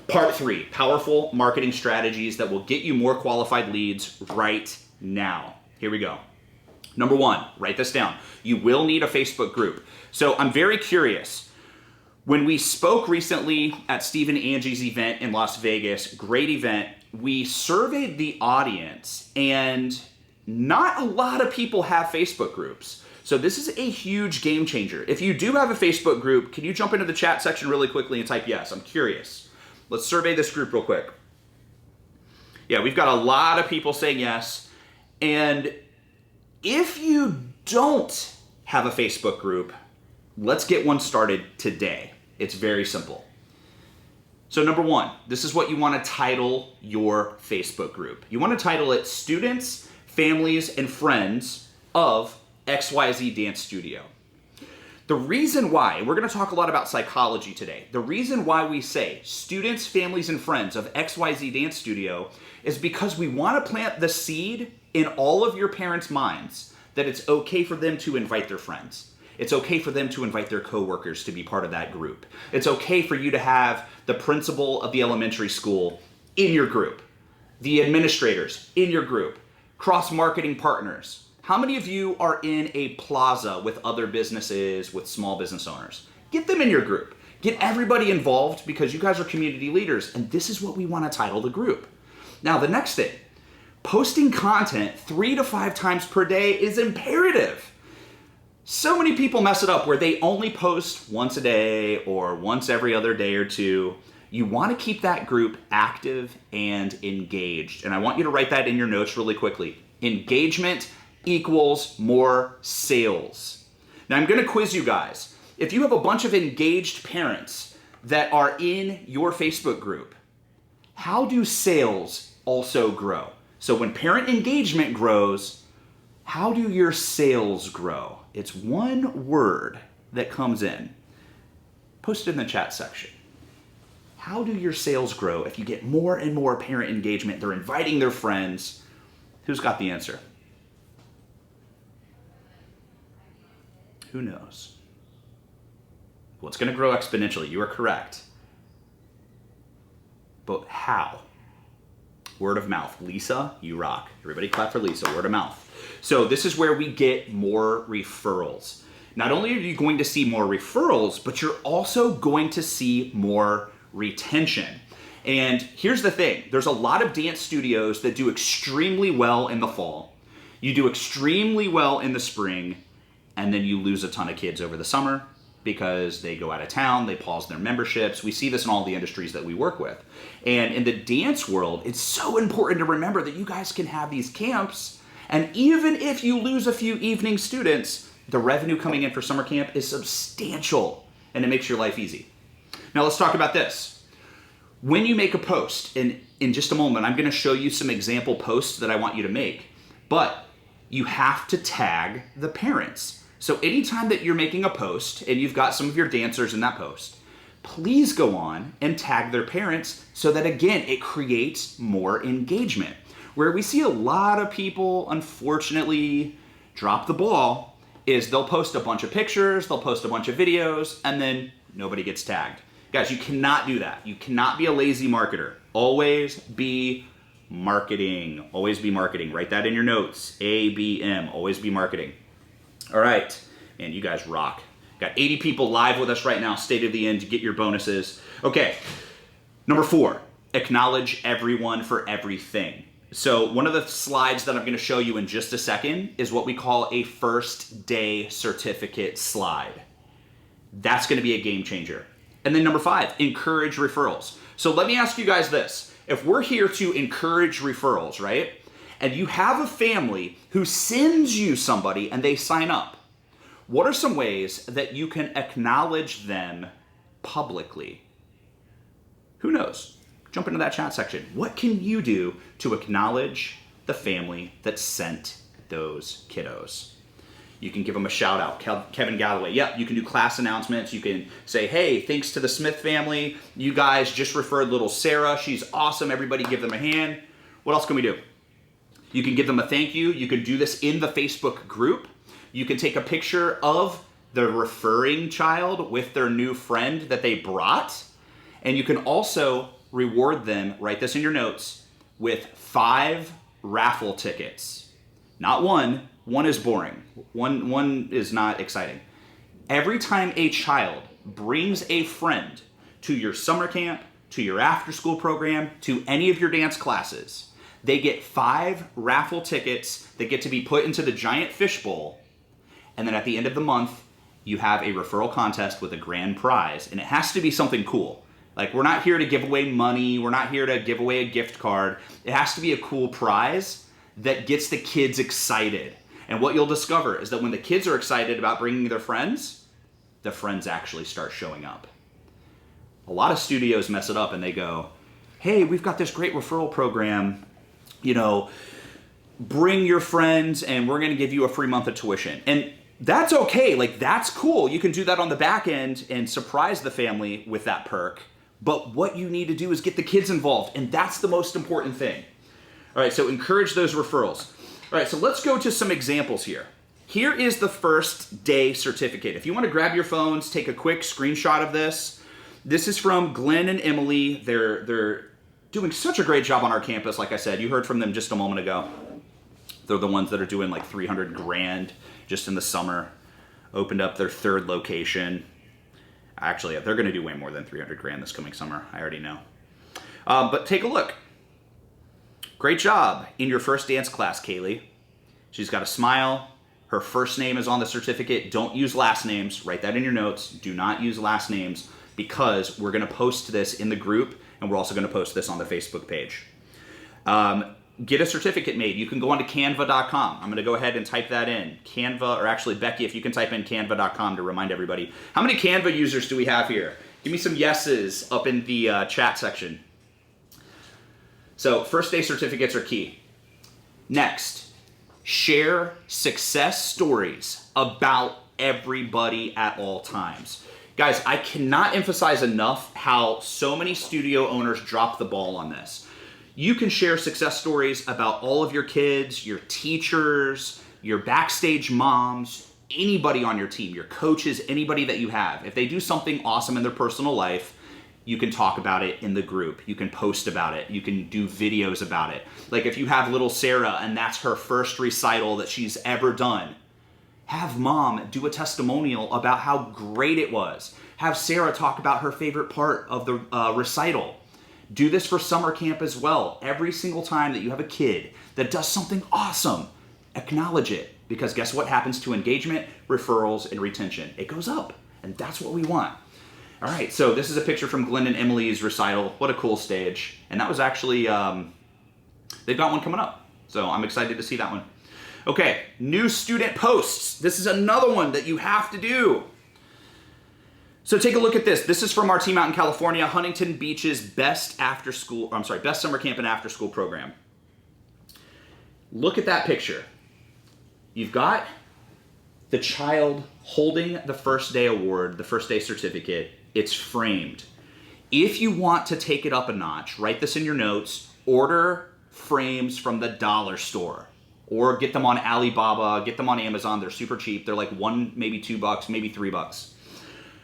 Part 3, powerful marketing strategies that will get you more qualified leads right now. Here we go. Number 1, write this down. You will need a Facebook group. So I'm very curious. When we spoke recently at Steve and Angie's event in Las Vegas, great event, we surveyed the audience and not a lot of people have Facebook groups. So this is a huge game changer. If you do have a Facebook group, can you jump into the chat section really quickly and type yes? I'm curious. Let's survey this group real quick. Yeah, we've got a lot of people saying yes. And if you don't have a Facebook group, let's get one started today. It's very simple. So number 1, this is what you want to title your Facebook group. You want to title it Students, Families, and Friends of XYZ Dance Studio. The reason why, we're going to talk a lot about psychology today. The reason why we say students, families, and friends of XYZ Dance Studio is because we want to plant the seed in all of your parents' minds that it's okay for them to invite their friends. It's okay for them to invite their coworkers to be part of that group. It's okay for you to have the principal of the elementary school in your group, the administrators in your group, cross-marketing partners. How many of you are in a plaza with other businesses, with small business owners? Get them in your group. Get everybody involved because you guys are community leaders, and this is what we want to title the group. Now, the next thing, posting content 3 to 5 times per day is imperative. So many people mess it up where they only post once a day or once every other day or two. You want to keep that group active and engaged. And I want you to write that in your notes really quickly. Engagement equals more sales. Now I'm going to quiz you guys. If you have a bunch of engaged parents that are in your Facebook group, how do sales also grow? So when parent engagement grows, how do your sales grow? It's one word that comes in. Post it in the chat section. How do your sales grow if you get more and more parent engagement? They're inviting their friends. Who's got the answer? Who knows? Well, it's going to grow exponentially. You are correct. But how? Word of mouth. Lisa, you rock. Everybody clap for Lisa. Word of mouth. So this is where we get more referrals. Not only are you going to see more referrals, but you're also going to see more retention. And here's the thing, there's a lot of dance studios that do extremely well in the fall. You do extremely well in the spring, and then you lose a ton of kids over the summer because they go out of town, they pause their memberships. We see this in all the industries that we work with. And in the dance world, it's so important to remember that you guys can have these camps, and even if you lose a few evening students, the revenue coming in for summer camp is substantial, and it makes your life easy. Now let's talk about this. When you make a post, and in just a moment, I'm gonna show you some example posts that I want you to make, but you have to tag the parents. So anytime that you're making a post and you've got some of your dancers in that post, please go on and tag their parents so that, again, it creates more engagement. Where we see a lot of people, unfortunately, drop the ball is they'll post a bunch of pictures, they'll post a bunch of videos, and then nobody gets tagged. Guys, you cannot do that. You cannot be a lazy marketer. Always be marketing. Always be marketing. Write that in your notes. ABM. Always be marketing. All right. Man, you guys rock. Got 80 people live with us right now. State of the end to get your bonuses. Okay. Number 4, acknowledge everyone for everything. So one of the slides that I'm going to show you in just a second is what we call a first day certificate slide. That's going to be a game changer. And then number 5, encourage referrals. So let me ask you guys this. If we're here to encourage referrals, right? And you have a family who sends you somebody and they sign up, what are some ways that you can acknowledge them publicly? Who knows? Jump into that chat section. What can you do to acknowledge the family that sent those kiddos? You can give them a shout out. Kevin Galloway. Yep, you can do class announcements. You can say, hey, thanks to the Smith family. You guys just referred little Sarah. She's awesome. Everybody give them a hand. What else can we do? You can give them a thank you. You can do this in the Facebook group. You can take a picture of the referring child with their new friend that they brought. And you can also reward them, write this in your notes, with 5 raffle tickets. Not one. One is boring. One is not exciting. Every time a child brings a friend to your summer camp, to your after school program, to any of your dance classes, they get 5 raffle tickets that get to be put into the giant fishbowl. And then at the end of the month, you have a referral contest with a grand prize. And it has to be something cool. Like, we're not here to give away money. We're not here to give away a gift card. It has to be a cool prize that gets the kids excited. And what you'll discover is that when the kids are excited about bringing their friends, the friends actually start showing up. A lot of studios mess it up and they go, hey, we've got this great referral program, bring your friends and we're going to give you a free month of tuition. And that's okay. Like, that's cool. You can do that on the back end and surprise the family with that perk. But what you need to do is get the kids involved. And that's the most important thing. All right, so encourage those referrals. All right, so let's go to some examples here. Here is the first day certificate. If you want to grab your phones, take a quick screenshot of this. This is from Glenn and Emily. They're doing such a great job on our campus. Like I said, you heard from them just a moment ago. They're the ones that are doing like $300,000 just in the summer. Opened up their 3rd location. Actually, they're going to do way more than $300,000 this coming summer. I already know. But take a look. Great job in your first dance class, Kaylee. She's got a smile. Her first name is on the certificate. Don't use last names. Write that in your notes. Do not use last names because we're going to post this in the group and we're also going to post this on the Facebook page. Get a certificate made. You can go onto canva.com. I'm going to go ahead and type that in. Canva, or actually, Becky, if you can type in canva.com to remind everybody. How many Canva users do we have here? Give me some yeses up in the chat section. So first day certificates are key. Next, share success stories about everybody at all times. Guys, I cannot emphasize enough how so many studio owners drop the ball on this. You can share success stories about all of your kids, your teachers, your backstage moms, anybody on your team, your coaches, anybody that you have. If they do something awesome in their personal life, you can talk about it in the group. You can post about it. You can do videos about it. Like if you have little Sarah and that's her first recital that she's ever done, have mom do a testimonial about how great it was. Have Sarah talk about her favorite part of the recital. Do this for summer camp as well. Every single time that you have a kid that does something awesome, acknowledge it. Because guess what happens to engagement, referrals, and retention? It goes up, and that's what we want. All right, so this is a picture from Glenn and Emily's recital. What a cool stage. And that was actually, they've got one coming up. So I'm excited to see that one. Okay, new student posts. This is another one that you have to do. So take a look at this. This is from our team out in California, Huntington Beach's best summer camp and after school program. Look at that picture. You've got the child holding the first day award, the first day certificate. It's framed. If you want to take it up a notch, write this in your notes, order frames from the dollar store or get them on Alibaba, get them on Amazon. They're super cheap. They're like $1, maybe $2, maybe $3.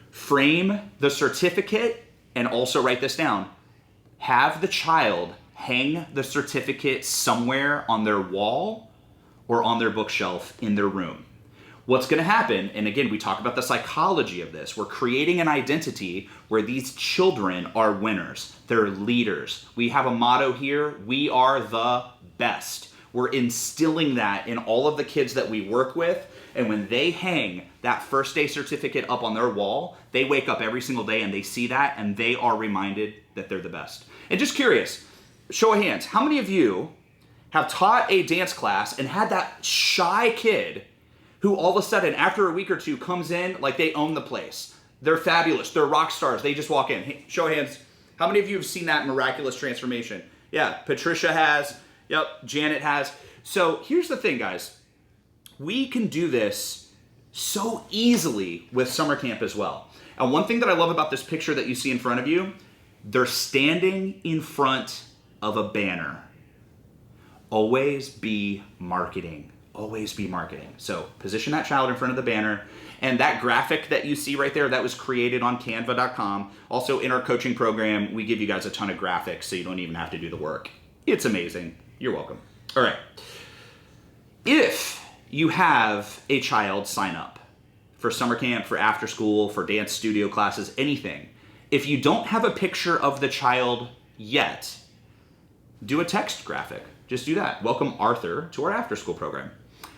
Frame the certificate and also write this down. Have the child hang the certificate somewhere on their wall or on their bookshelf in their room. What's going to happen, and again, we talk about the psychology of this, we're creating an identity where these children are winners. They're leaders. We have a motto here, we are the best. We're instilling that in all of the kids that we work with, and when they hang that first day certificate up on their wall, they wake up every single day and they see that and they are reminded that they're the best. And just curious, show of hands, how many of you have taught a dance class and had that shy kid who all of a sudden, after a week or two, comes in like they own the place? They're fabulous. They're rock stars. They just walk in. Hey, show of hands. How many of you have seen that miraculous transformation? Yeah, Patricia has. Yep, Janet has. So here's the thing, guys. We can do this so easily with summer camp as well. And one thing that I love about this picture that you see in front of you, they're standing in front of a banner. Always be marketing. Always be marketing. So position that child in front of the banner. And that graphic that you see right there, that was created on canva.com. Also in our coaching program, we give you guys a ton of graphics so you don't even have to do the work. It's amazing. You're welcome. All right. If you have a child sign up for summer camp, for after school, for dance studio classes, anything, if you don't have a picture of the child yet, do a text graphic. Just do that. Welcome Arthur to our after school program.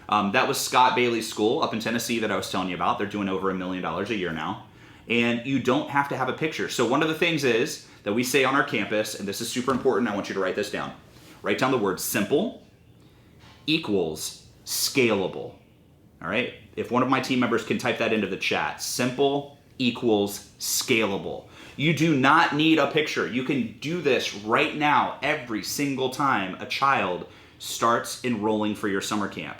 That was Scott Bailey's school up in Tennessee that I was telling you about. They're doing over $1 million a year now. And you don't have to have a picture. So one of the things is that we say on our campus, and this is super important, I want you to write this down. Write down the word simple equals scalable. All right? If one of my team members can type that into the chat, simple equals scalable. You do not need a picture. You can do this right now every single time a child starts enrolling for your summer camp.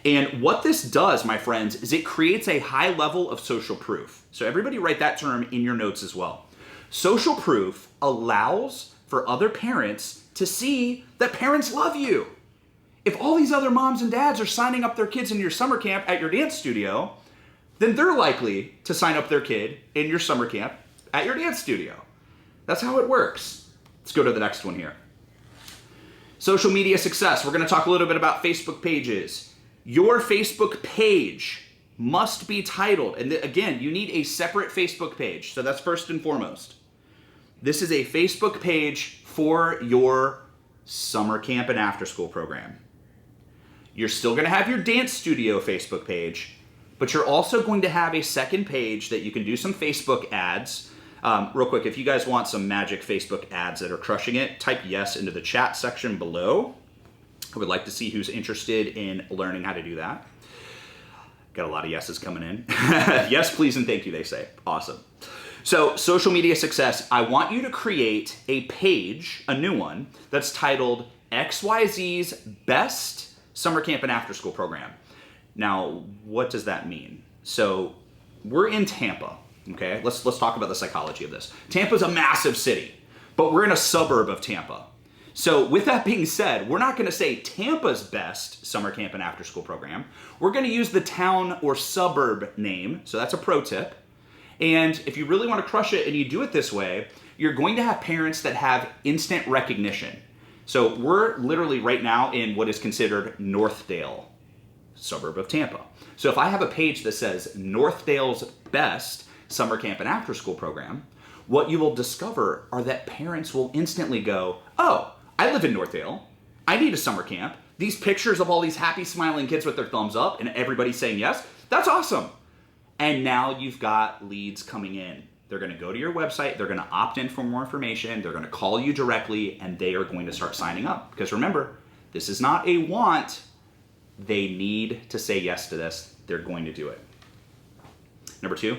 And what this does, my friends, is it creates a high level of social proof. So everybody write that term in your notes as well. Social proof allows for other parents to see that parents love you. If all these other moms and dads are signing up their kids in your summer camp at your dance studio, then they're likely to sign up their kid in your summer camp at your dance studio. That's how it works. Let's go to the next one here. Social media success. We're going to talk a little bit about Facebook pages. Your Facebook page must be titled, and again, you need a separate Facebook page. So that's first and foremost. This is a Facebook page for your summer camp and after school program. You're still going to have your dance studio Facebook page, but you're also going to have a second page that you can do some Facebook ads. Real quick, if you guys want some magic Facebook ads that are crushing it, type yes into the chat section below. I would like to see who's interested in learning how to do that. Got a lot of yeses coming in. Yes, please, and thank you, they say. Awesome. So, social media success, I want you to create a page, a new one, that's titled XYZ's Best Summer Camp and After School Program. Now, what does that mean? So, we're in Tampa, okay? Let's talk about the psychology of this. Tampa's a massive city, but we're in a suburb of Tampa. So with that being said, we're not going to say Tampa's best summer camp and after school program. We're going to use the town or suburb name. So that's a pro tip. And if you really want to crush it and you do it this way, you're going to have parents that have instant recognition. So we're literally right now in what is considered Northdale, suburb of Tampa. So if I have a page that says Northdale's best summer camp and after school program, what you will discover are that parents will instantly go, oh, I live in Northdale. I need a summer camp. These pictures of all these happy smiling kids with their thumbs up and everybody saying yes, that's awesome. And now you've got leads coming in. They're going to go to your website. They're going to opt in for more information. They're going to call you directly and they are going to start signing up. Because remember, this is not a want. They need to say yes to this. They're going to do it. Number 2,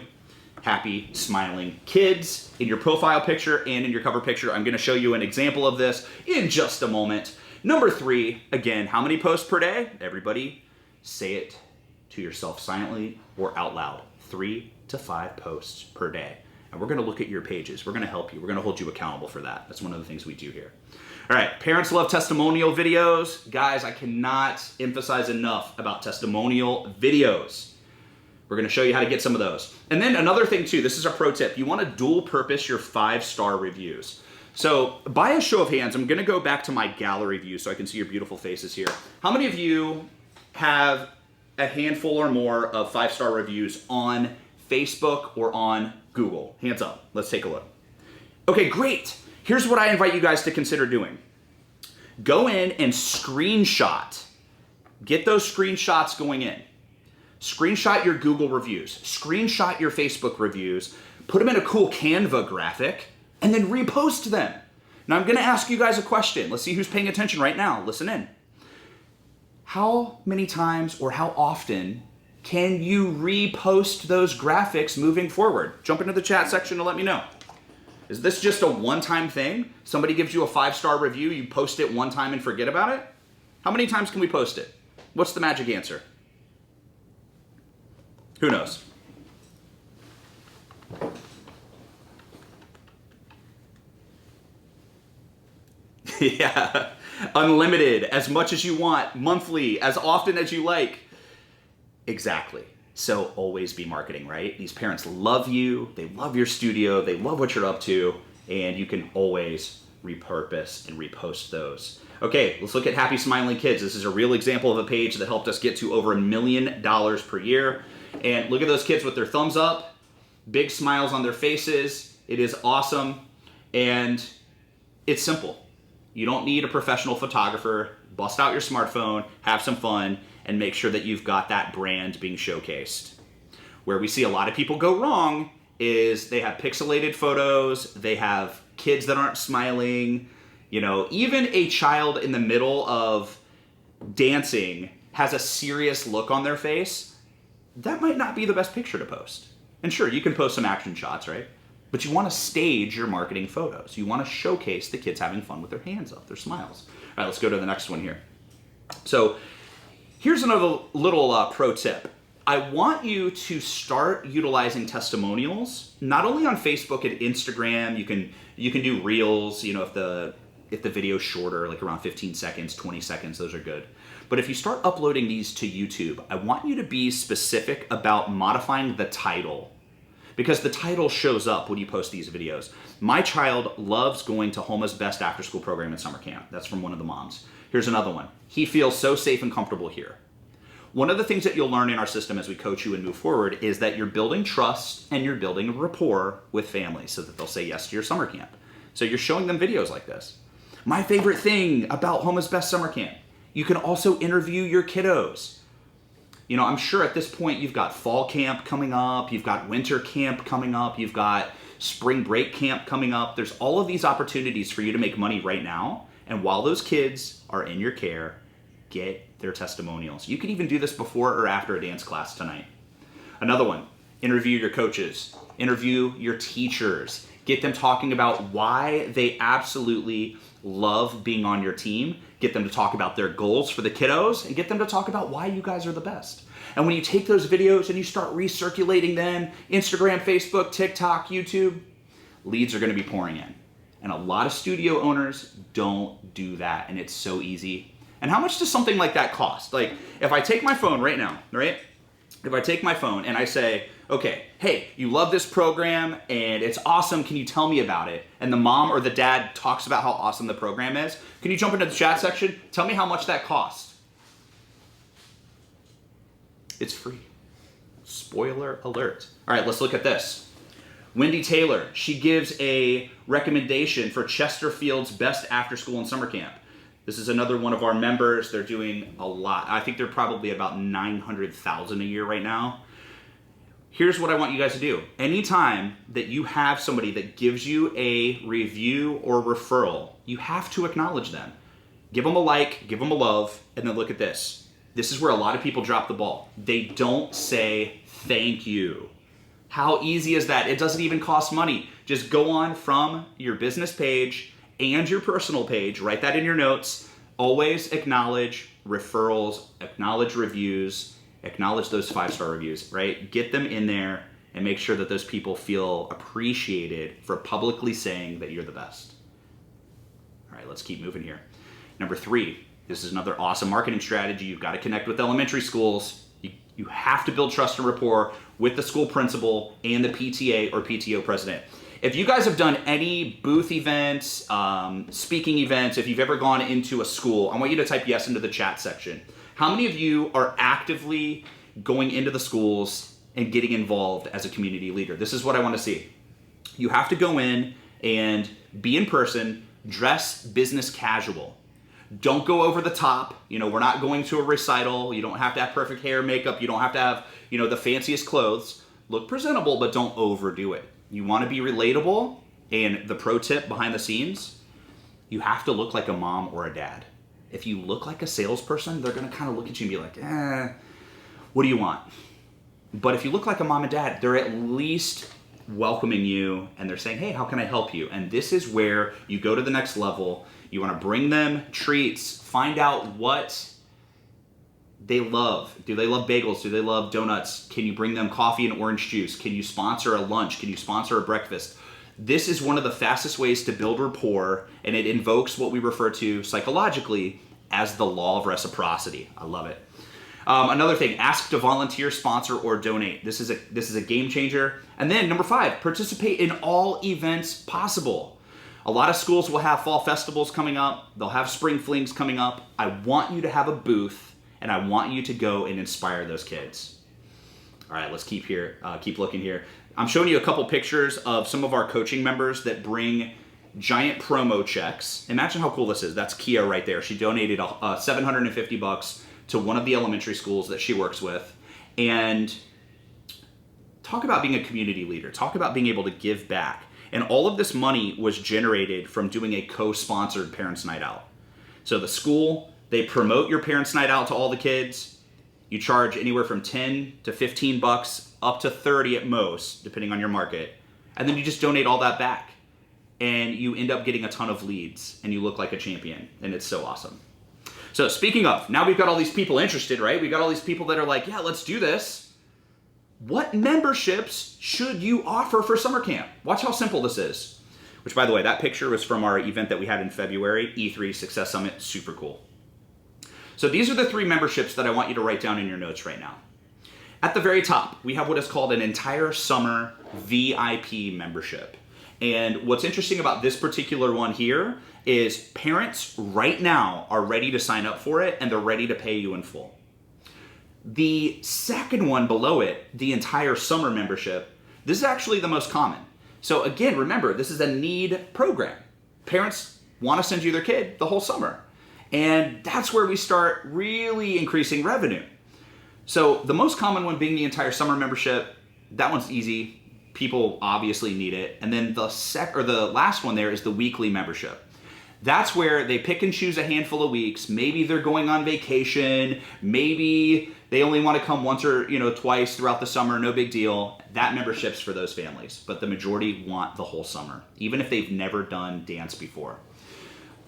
happy, smiling kids in your profile picture and in your cover picture. I'm going to show you an example of this in just a moment. Number 3, again, how many posts per day? Everybody say it to yourself silently or out loud. 3 to 5 posts per day. And we're going to look at your pages. We're going to help you. We're going to hold you accountable for that. That's one of the things we do here. All right, parents love testimonial videos. Guys, I cannot emphasize enough about testimonial videos. We're going to show you how to get some of those. And then another thing too, this is a pro tip. You want to dual purpose your 5-star reviews. So by a show of hands, I'm going to go back to my gallery view so I can see your beautiful faces here. How many of you have a handful or more of 5-star reviews on Facebook or on Google? Hands up. Let's take a look. Okay, great. Here's what I invite you guys to consider doing. Go in and screenshot. Get those screenshots going in. Screenshot your Google reviews. Screenshot your Facebook reviews. Put them in a cool Canva graphic and then repost them. Now I'm going to ask you guys a question. Let's see who's paying attention right now. Listen in. How many times or how often can you repost those graphics moving forward? Jump into the chat section and let me know. Is this just a one-time thing? Somebody gives you a 5-star review, you post it one time and forget about it? How many times can we post it? What's the magic answer? Who knows? Yeah, unlimited, as much as you want, monthly, as often as you like. Exactly. So always be marketing, right? These parents love you, they love your studio, they love what you're up to, and you can always repurpose and repost those. Okay, let's look at Happy Smiling Kids. This is a real example of a page that helped us get to over $1 million per year. And look at those kids with their thumbs up, big smiles on their faces. It is awesome, and it's simple. You don't need a professional photographer. Bust out your smartphone, have some fun, and make sure that you've got that brand being showcased. Where we see a lot of people go wrong is they have pixelated photos, they have kids that aren't smiling, you know, even a child in the middle of dancing has a serious look on their face. That might not be the best picture to post. And sure, you can post some action shots, right? But you want to stage your marketing photos. You want to showcase the kids having fun with their hands up, their smiles. All right, let's go to the next one here. So here's another little pro tip. I want you to start utilizing testimonials, not only on Facebook and Instagram. You can do reels, you know, if the video's shorter, like around 15 seconds, 20 seconds, those are good. But if you start uploading these to YouTube, I want you to be specific about modifying the title, because the title shows up when you post these videos. My child loves going to Homa's Best After School Program in summer camp. That's from one of the moms. Here's another one. He feels so safe and comfortable here. One of the things that you'll learn in our system as we coach you and move forward is that you're building trust and you're building rapport with families so that they'll say yes to your summer camp. So you're showing them videos like this. My favorite thing about Homa's Best Summer Camp, you can also interview your kiddos. You know, I'm sure at this point you've got fall camp coming up, you've got winter camp coming up, you've got spring break camp coming up. There's all of these opportunities for you to make money right now. And while those kids are in your care, get their testimonials. You can even do this before or after a dance class tonight. Another one, interview your coaches, interview your teachers, get them talking about why they absolutely love being on your team, get them to talk about their goals for the kiddos, and get them to talk about why you guys are the best. And when you take those videos and you start recirculating them, Instagram, Facebook, TikTok, YouTube, leads are going to be pouring in. And a lot of studio owners don't do that, and it's so easy. And how much does something like that cost? Like, if I take my phone right now, right? If I take my phone and I say, okay, hey, you love this program and it's awesome, can you tell me about it? And the mom or the dad talks about how awesome the program is. Can you jump into the chat section? Tell me how much that costs. It's free. Spoiler alert. All right, let's look at this. Wendy Taylor, she gives a recommendation for Chesterfield's best after school and summer camp. This is another one of our members. They're doing a lot. I think they're probably about 900,000 a year right now. Here's what I want you guys to do. Anytime that you have somebody that gives you a review or referral, you have to acknowledge them. Give them a like, give them a love, and then look at this. This is where a lot of people drop the ball. They don't say thank you. How easy is that? It doesn't even cost money. Just go on from your business page and your personal page, write that in your notes. Always acknowledge referrals, acknowledge reviews, acknowledge those 5-star reviews, right? Get them in there and make sure that those people feel appreciated for publicly saying that you're the best. All right, let's keep moving here. Number 3, this is another awesome marketing strategy. You've got to connect with elementary schools. You have to build trust and rapport with the school principal and the PTA or PTO president. If you guys have done any booth events, speaking events, if you've ever gone into a school, I want you to type yes into the chat section. How many of you are actively going into the schools and getting involved as a community leader? This is what I want to see. You have to go in and be in person, dress business casual. Don't go over the top. You know, we're not going to a recital. You don't have to have perfect hair, makeup. You don't have to have, you know, the fanciest clothes. Look presentable, but don't overdo it. You want to be relatable. And the pro tip behind the scenes, you have to look like a mom or a dad. If you look like a salesperson, they're going to kind of look at you and be like, what do you want? But if you look like a mom and dad, they're at least welcoming you and they're saying, hey, how can I help you? And this is where you go to the next level. You want to bring them treats, find out what they love. Do they love bagels? Do they love donuts? Can you bring them coffee and orange juice? Can you sponsor a lunch? Can you sponsor a breakfast? This is one of the fastest ways to build rapport, and it invokes what we refer to psychologically as the law of reciprocity. I love it. Another thing, ask to volunteer, sponsor, or donate. This is a game changer. And then number 5, participate in all events possible. A lot of schools will have fall festivals coming up. They'll have spring flings coming up. I want you to have a booth, and I want you to go and inspire those kids. All right, let's keep looking here. I'm showing you a couple pictures of some of our coaching members that bring giant promo checks. Imagine how cool this is. That's Kia right there. She donated $750 to one of the elementary schools that she works with. And talk about being a community leader. Talk about being able to give back. And all of this money was generated from doing a co-sponsored Parents' Night Out. So the school, they promote your Parents' Night Out to all the kids. You charge anywhere from 10 to 15 bucks, up to 30 at most, depending on your market. And then you just donate all that back. And you end up getting a ton of leads, and you look like a champion. And it's so awesome. So speaking of, now we've got all these people interested, right? We've got all these people that are like, yeah, let's do this. What memberships should you offer for summer camp? Watch how simple this is. Which, by the way, that picture was from our event that we had in February, E3 Success Summit. Super cool. So these are the 3 memberships that I want you to write down in your notes right now. At the very top, we have what is called an entire summer VIP membership. And what's interesting about this particular one here is parents right now are ready to sign up for it, and they're ready to pay you in full. The second one below it, the entire summer membership, this is actually the most common. So again, remember, this is a need program. Parents want to send you their kid the whole summer. And that's where we start really increasing revenue. So the most common one being the entire summer membership, that one's easy. People obviously need it. And then the last one there is the weekly membership. That's where they pick and choose a handful of weeks. Maybe they're going on vacation. Maybe they only want to come once or twice throughout the summer. No big deal. That membership's for those families. But the majority want the whole summer, even if they've never done dance before.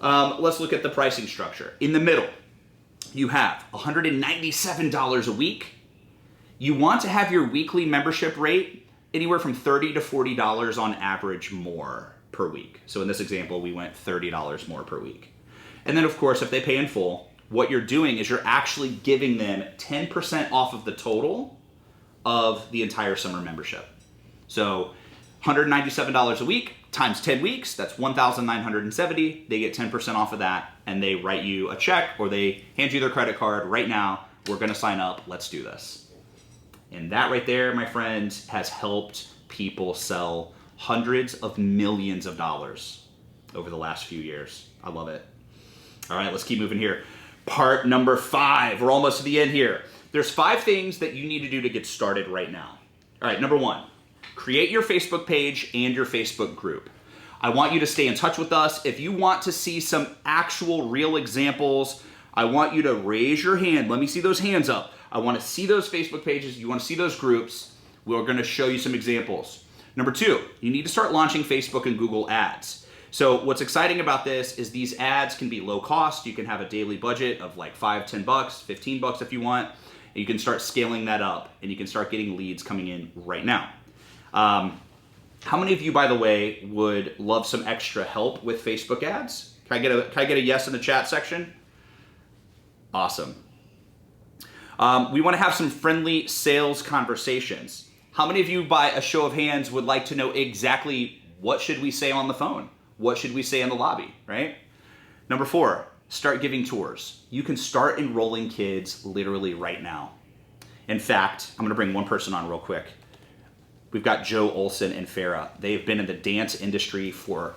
Let's look at the pricing structure. In the middle, you have $197 a week. You want to have your weekly membership rate anywhere from $30 to $40 on average more per week. So in this example, we went $30 more per week. And then of course, if they pay in full, what you're doing is you're actually giving them 10% off of the total of the entire summer membership. So $197 a week times 10 weeks, that's $1,970. They get 10% off of that, and they write you a check or they hand you their credit card. Right now, we're gonna sign up, let's do this. And that right there, my friends, has helped people sell hundreds of millions of dollars over the last few years. I love it. All right, let's keep moving here. Part number 5. We're almost to the end here. There's 5 things that you need to do to get started right now. All right, number 1, create your Facebook page and your Facebook group. I want you to stay in touch with us. If you want to see some actual real examples, I want you to raise your hand. Let me see those hands up. I want to see those Facebook pages. You want to see those groups. We're going to show you some examples. Number 2, you need to start launching Facebook and Google ads. So what's exciting about this is these ads can be low cost. You can have a daily budget of like $5, $10, $15 if you want. And you can start scaling that up and you can start getting leads coming in right now. How many of you, by the way, would love some extra help with Facebook ads? Can I get a yes in the chat section? Awesome. We want to have some friendly sales conversations. How many of you, by a show of hands, would like to know exactly what should we say on the phone? What should we say in the lobby, right? Number 4, start giving tours. You can start enrolling kids literally right now. In fact, I'm going to bring one person on real quick. We've got Joe Olson and Farah. They've been in the dance industry for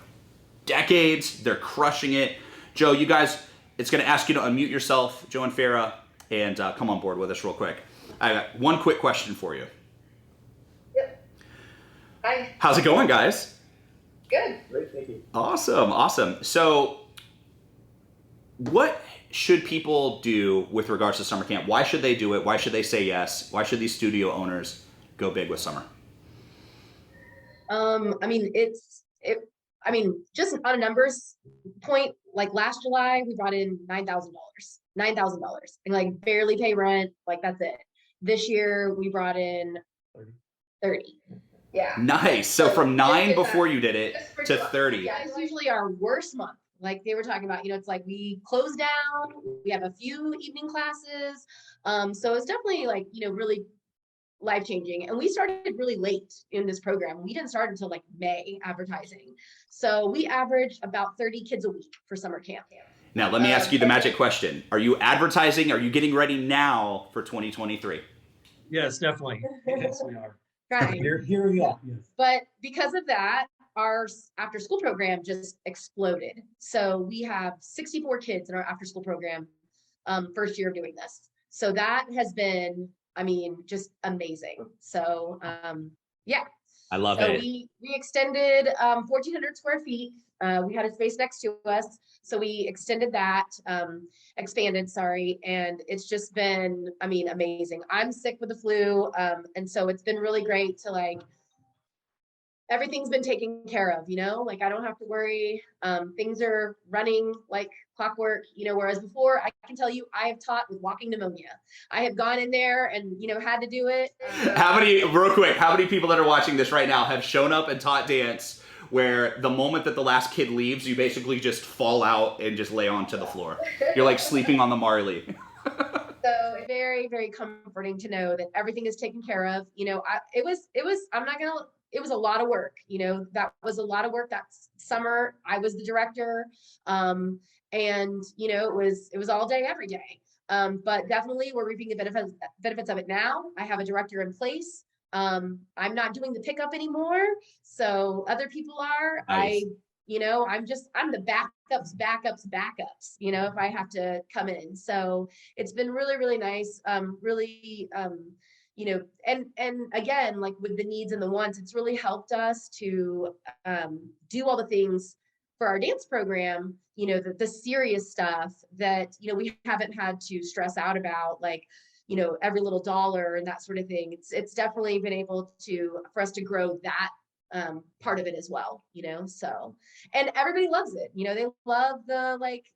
decades. They're crushing it. Joe, you guys, it's going to ask you to unmute yourself, Joe and Farah, and come on board with us real quick. I got one quick question for you. Yep. Hi. How's it going, guys? Good. Great, thank you. Awesome. So what should people do with regards to summer camp? Why should they do it? Why should they say yes? Why should these studio owners go big with summer? Just on a numbers point, like last July, we brought in $9,000, and like barely pay rent. Like that's it. This year we brought in 30. Yeah. Nice. So from 9 before you did it to 30. Yeah, it's usually our worst month. Like they were talking about, it's like we close down, we have a few evening classes. So it's definitely like, really life-changing. And we started really late in this program. We didn't start until like May advertising. So we averaged about 30 kids a week for summer camp. Now, let me ask you the magic question. Are you advertising? Are you getting ready now for 2023? Yes, definitely. Yes, we are. Right. Here we are. Yes. But because of that, our after school program just exploded. So we have 64 kids in our after school program, first year of doing this. So that has been, just amazing. So yeah. I love so it. We extended 1,400 square feet. We had a space next to us. So we extended that, expanded, and it's just been, amazing. I'm sick with the flu. And so it's been really great to everything's been taken care of, I don't have to worry. Things are running like clockwork, whereas before I can tell you, I have taught with walking pneumonia. I have gone in there and, had to do it. How many people that are watching this right now have shown up and taught dance where the moment that the last kid leaves, you basically just fall out and just lay onto the floor? You're like sleeping on the Marley. So very, very comforting to know that everything is taken care of. It was a lot of work. That was a lot of work that summer. I was the director. And it was all day, every day. But definitely we're reaping the benefits of it now. I have a director in place. I'm not doing the pickup anymore. So other people are. Nice. I'm the backups, if I have to come in. So it's been really, really nice. And again, like with the needs and the wants, it's really helped us to do all the things for our dance program, the serious stuff that, we haven't had to stress out about, like, every little dollar and that sort of thing. It's definitely been able for us to grow that part of it as well, so, and everybody loves it. They love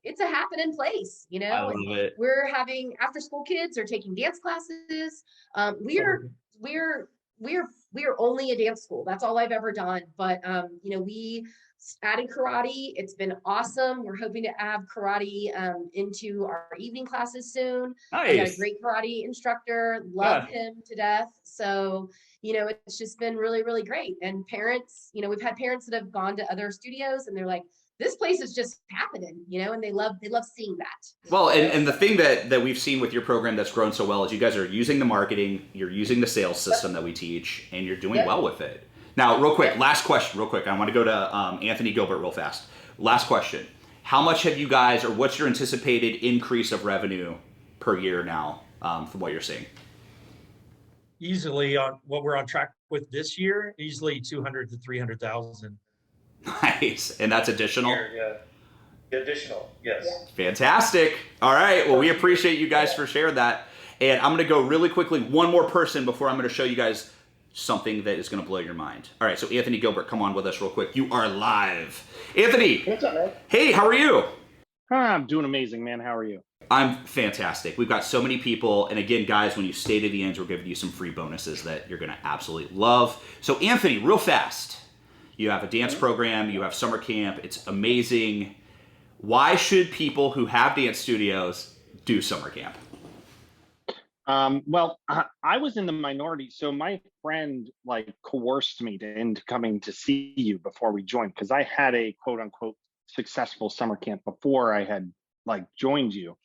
it's a happening place, I love it. We're having after school kids are taking dance classes. We're only a dance school. That's all I've ever done. But, we added karate. It's been awesome. We're hoping to add karate into our evening classes soon. Nice. I got a great karate instructor, love him to death. So, it's just been really, really great. And parents, we've had parents that have gone to other studios and they're like, this place is just happening, and they love seeing that. Well, and the thing that we've seen with your program that's grown so well is you guys are using the marketing, you're using the sales system that we teach, and you're doing well with it. Now, real quick, last question, real quick. I want to go to Anthony Gilbert real fast. Last question. How much have you guys, or what's your anticipated increase of revenue per year now from what you're seeing? Easily on what we're on track with this year, easily 200 to 300,000. Nice. And that's additional? Yeah. Additional, yes. Fantastic. All right. Well, we appreciate you guys for sharing that. And I'm going to go really quickly, one more person before I'm going to show you guys something that is going to blow your mind. All right. So Anthony Gilbert, come on with us real quick. You are live. Anthony. What's up, man? Hey, how are you? I'm doing amazing, man. How are you? I'm fantastic. We've got so many people. And again, guys, when you stay to the end, we're giving you some free bonuses that you're going to absolutely love. So Anthony, real fast. You have a dance program. You have summer camp. It's amazing. Why should people who have dance studios do summer camp? Well, I was in the minority, so my friend coerced me into coming to see you before we joined, because I had a quote unquote successful summer camp before I had joined you,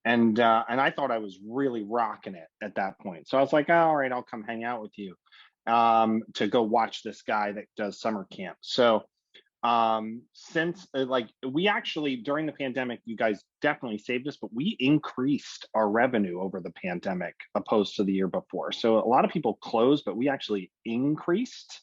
and I thought I was really rocking it at that point. So I was like, oh, all right, I'll come hang out with you to go watch this guy that does summer camp. So since we actually during the pandemic, you guys definitely saved us, but we increased our revenue over the pandemic opposed to the year before. So a lot of people closed, but we actually increased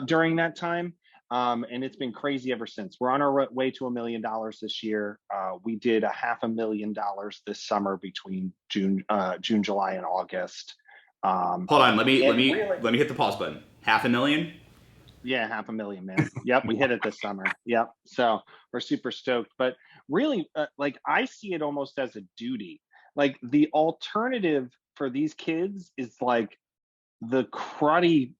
during that time. And it's been crazy ever since. We're on our way to $1 million this year. We did $500,000 this summer between June, July, and August. Hold on, let me hit the pause button. $500,000. Yeah, $500,000, man. Yep, we hit it this summer. Yep. So we're super stoked. But really, I see it almost as a duty. The alternative for these kids is the cruddy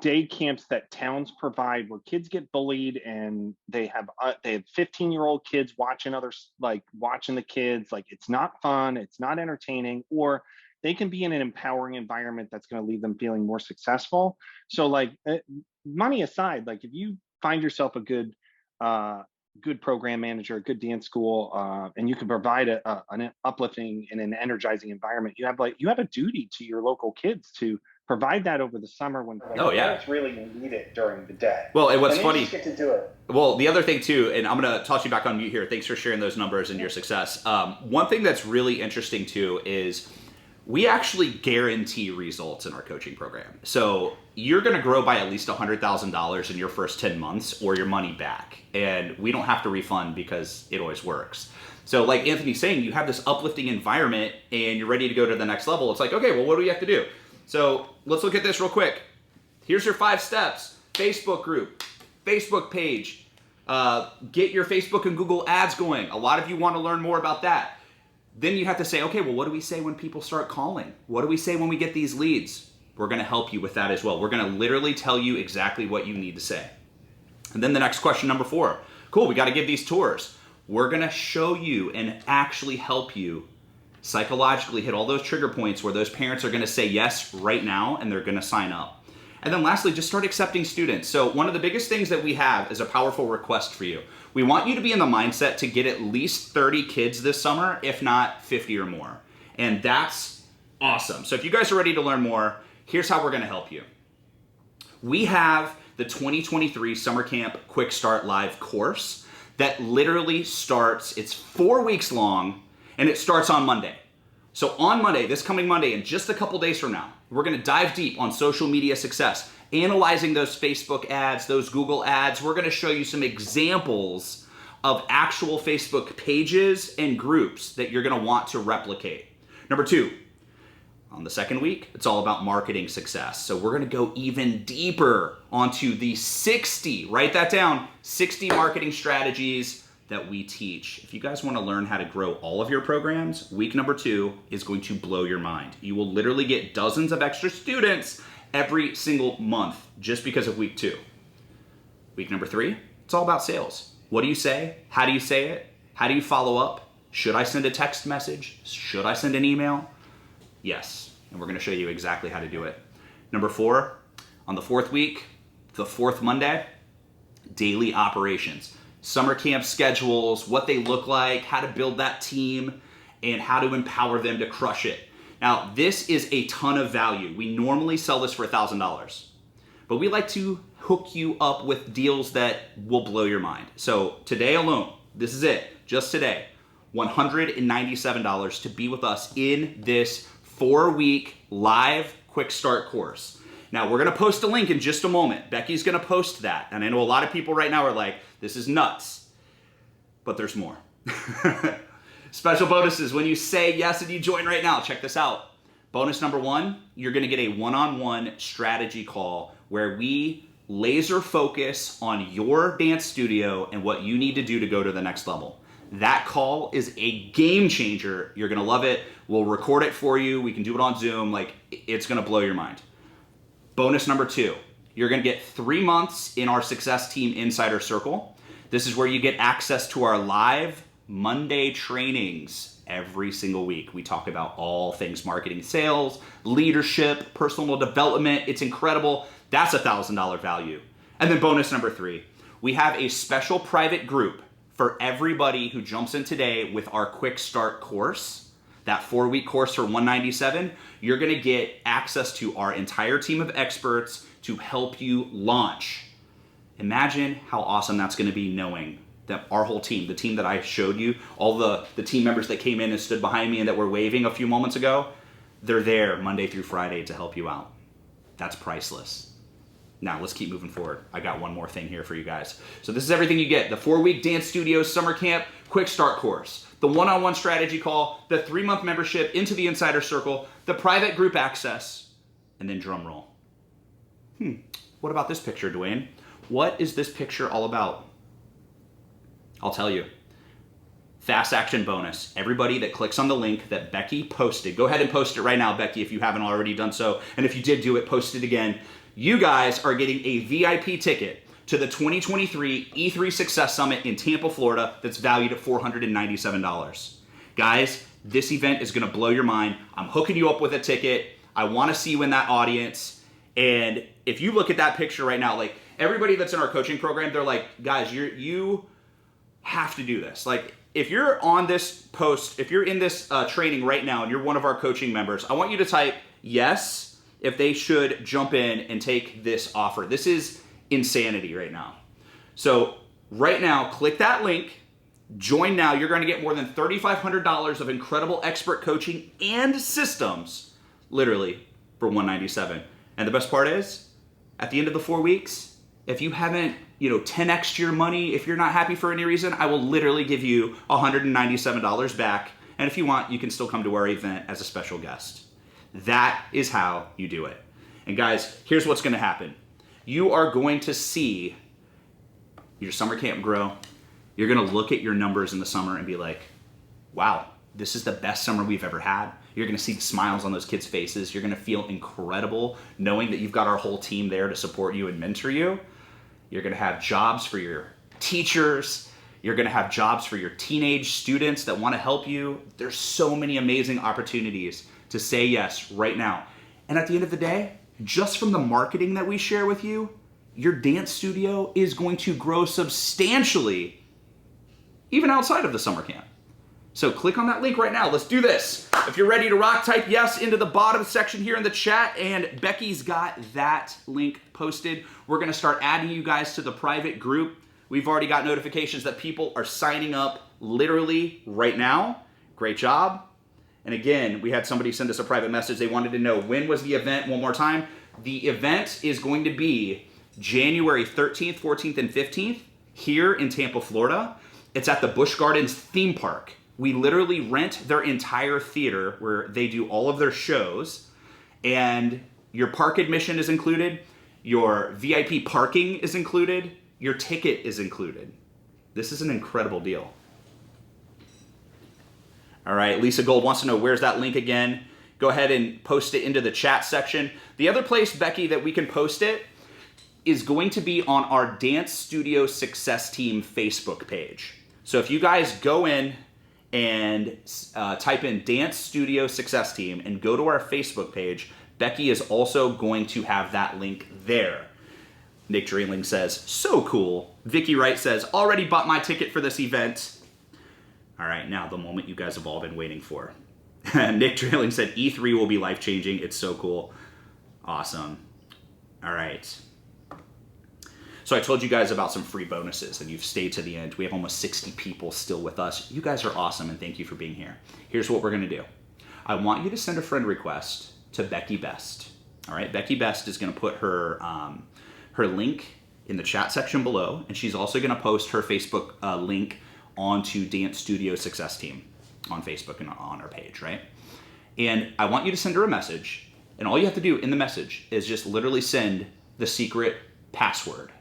day camps that towns provide, where kids get bullied and they have 15-year-old kids watching others, watching the kids. It's not fun, it's not entertaining, or they can be in an empowering environment that's going to leave them feeling more successful. So money aside, if you find yourself a good program manager, a good dance school, and you can provide an uplifting and an energizing environment, you have a duty to your local kids to provide that over the summer when parents really need it during the day. Well, and what's funny, just get to do it. Well, the other thing too, and I'm going to toss you back on mute here. Thanks for sharing those numbers and your success. One thing that's really interesting too is we actually guarantee results in our coaching program. So you're going to grow by at least $100,000 in your first 10 months or your money back. And we don't have to refund because it always works. So like Anthony's saying, you have this uplifting environment and you're ready to go to the next level. It's okay, well, what do we have to do? So let's look at this real quick. Here's your 5 steps. Facebook group, Facebook page, get your Facebook and Google ads going. A lot of you want to learn more about that. Then you have to say, okay, well, what do we say when people start calling? What do we say when we get these leads? We're going to help you with that as well. We're going to literally tell you exactly what you need to say. And then the next question, number 4. Cool, we got to give these tours. We're going to show you and actually help you psychologically hit all those trigger points where those parents are going to say yes right now and they're going to sign up. And then lastly, just start accepting students. So one of the biggest things that we have is a powerful request for you. We want you to be in the mindset to get at least 30 kids this summer, if not 50 or more. And that's awesome. So if you guys are ready to learn more, here's how we're going to help you. We have the 2023 Summer Camp Quick Start Live course that literally starts, it's 4 weeks long, and it starts on Monday. So on Monday, this coming Monday, in just a couple days from now, we're going to dive deep on social media success, analyzing those Facebook ads, those Google ads. We're going to show you some examples of actual Facebook pages and groups that you're going to want to replicate. Number 2, on the second week, it's all about marketing success. So we're going to go even deeper onto the 60, write that down, 60 marketing strategies that we teach. If you guys want to learn how to grow all of your programs, week number 2 is going to blow your mind. You will literally get dozens of extra students every single month just because of week 2. Week number 3, it's all about sales. What do you say? How do you say it? How do you follow up? Should I send a text message? Should I send an email? Yes, and we're going to show you exactly how to do it. Number 4, on the 4th week, the 4th Monday, daily operations. Summer camp schedules, what they look like, how to build that team, and how to empower them to crush it. Now, this is a ton of value. We normally sell this for $1,000, but we like to hook you up with deals that will blow your mind. So today alone, this is it, just today, $197 to be with us in this 4-week live quick start course. Now we're gonna post a link in just a moment. Becky's gonna post that. And I know a lot of people right now are like, this is nuts, but there's more. Special bonuses when you say yes and you join right now. Check this out. Bonus number 1, you're gonna get a one-on-one strategy call where we laser focus on your dance studio and what you need to do to go to the next level. That call is a game changer. You're gonna love it. We'll record it for you. We can do it on Zoom. Like, it's gonna blow your mind. Bonus number 2, you're gonna get 3 months in our Success Team Insider Circle. This is where you get access to our live Monday trainings every single week. We talk about all things marketing, sales, leadership, personal development. It's incredible. That's $1,000 value. And then bonus number 3, we have a special private group for everybody who jumps in today with our quick start course, that 4-week course for $197. You're gonna get access to our entire team of experts to help you launch. Imagine how awesome that's gonna be, knowing that our whole team, the team that I showed you, all the team members that came in and stood behind me and that were waving a few moments ago, they're there Monday through Friday to help you out. That's priceless. Now let's keep moving forward. I got one more thing here for you guys. So this is everything you get: the 4-week Dance Studios Summer Camp Quick Start Course, the one-on-one strategy call, the 3-month membership into the Insider Circle, the private group access, and then drum roll. What about this picture, Dwayne? What is this picture all about? I'll tell you. Fast action bonus. Everybody that clicks on the link that Becky posted, go ahead and post it right now, Becky, if you haven't already done so. And if you did do it, post it again. You guys are getting a VIP ticket to the 2023 E3 Success Summit in Tampa, Florida, that's valued at $497. Guys, this event is gonna blow your mind. I'm hooking you up with a ticket. I wanna see you in that audience. And if you look at that picture right now, like, everybody that's in our coaching program, they're like, guys, you have to do this. Like, if you're on this post, if you're in this training right now and you're one of our coaching members, I want you to type yes if they should jump in and take this offer. This is insanity right now. So right now, click that link, join now. You're gonna get more than $3,500 of incredible expert coaching and systems, literally, for $197. And the best part is, at the end of the 4 weeks, if you haven't 10x your money, if you're not happy for any reason, I will literally give you $197 back. And if you want, you can still come to our event as a special guest. That is how you do it. And guys, here's what's gonna happen. You are going to see your summer camp grow. You're gonna look at your numbers in the summer and be like, wow, this is the best summer we've ever had. You're gonna see smiles on those kids' faces. You're gonna feel incredible knowing that you've got our whole team there to support you and mentor you. You're gonna have jobs for your teachers. You're gonna have jobs for your teenage students that wanna help you. There's so many amazing opportunities to say yes right now. And at the end of the day, just from the marketing that we share with you, your dance studio is going to grow substantially, even outside of the summer camp. So click on that link right now. Let's do this. If you're ready to rock, type yes into the bottom section here in the chat, and Becky's got that link posted. We're gonna start adding you guys to the private group. We've already got notifications that people are signing up literally right now. Great job. And again, we had somebody send us a private message. They wanted to know, when was the event? One more time. The event is going to be January 13th, 14th, and 15th here in Tampa, Florida. It's at the Busch Gardens theme park. We literally rent their entire theater where they do all of their shows, and your park admission is included, your VIP parking is included, your ticket is included. This is an incredible deal. All right, Lisa Gold wants to know, where's that link again? Go ahead and post it into the chat section. The other place, Becky, that we can post it is going to be on our Dance Studio Success Team Facebook page. So if you guys go in and type in Dance Studio Success Team and go to our Facebook page, Becky is also going to have that link there. Nick Dreamling says, so cool. Vicky Wright says, already bought my ticket for this event. All right, now the moment you guys have all been waiting for. Nick Dreamling said, E3 will be life-changing. It's so cool. Awesome. All right. So I told you guys about some free bonuses and you've stayed to the end. We have almost 60 people still with us. You guys are awesome and thank you for being here. Here's what we're gonna do. I want you to send a friend request to Becky Best. All right, Becky Best is gonna put her, her link in the chat section below, and she's also gonna post her Facebook link onto Dance Studio Success Team on Facebook and on our page, right? And I want you to send her a message, and all you have to do in the message is just literally send the secret password,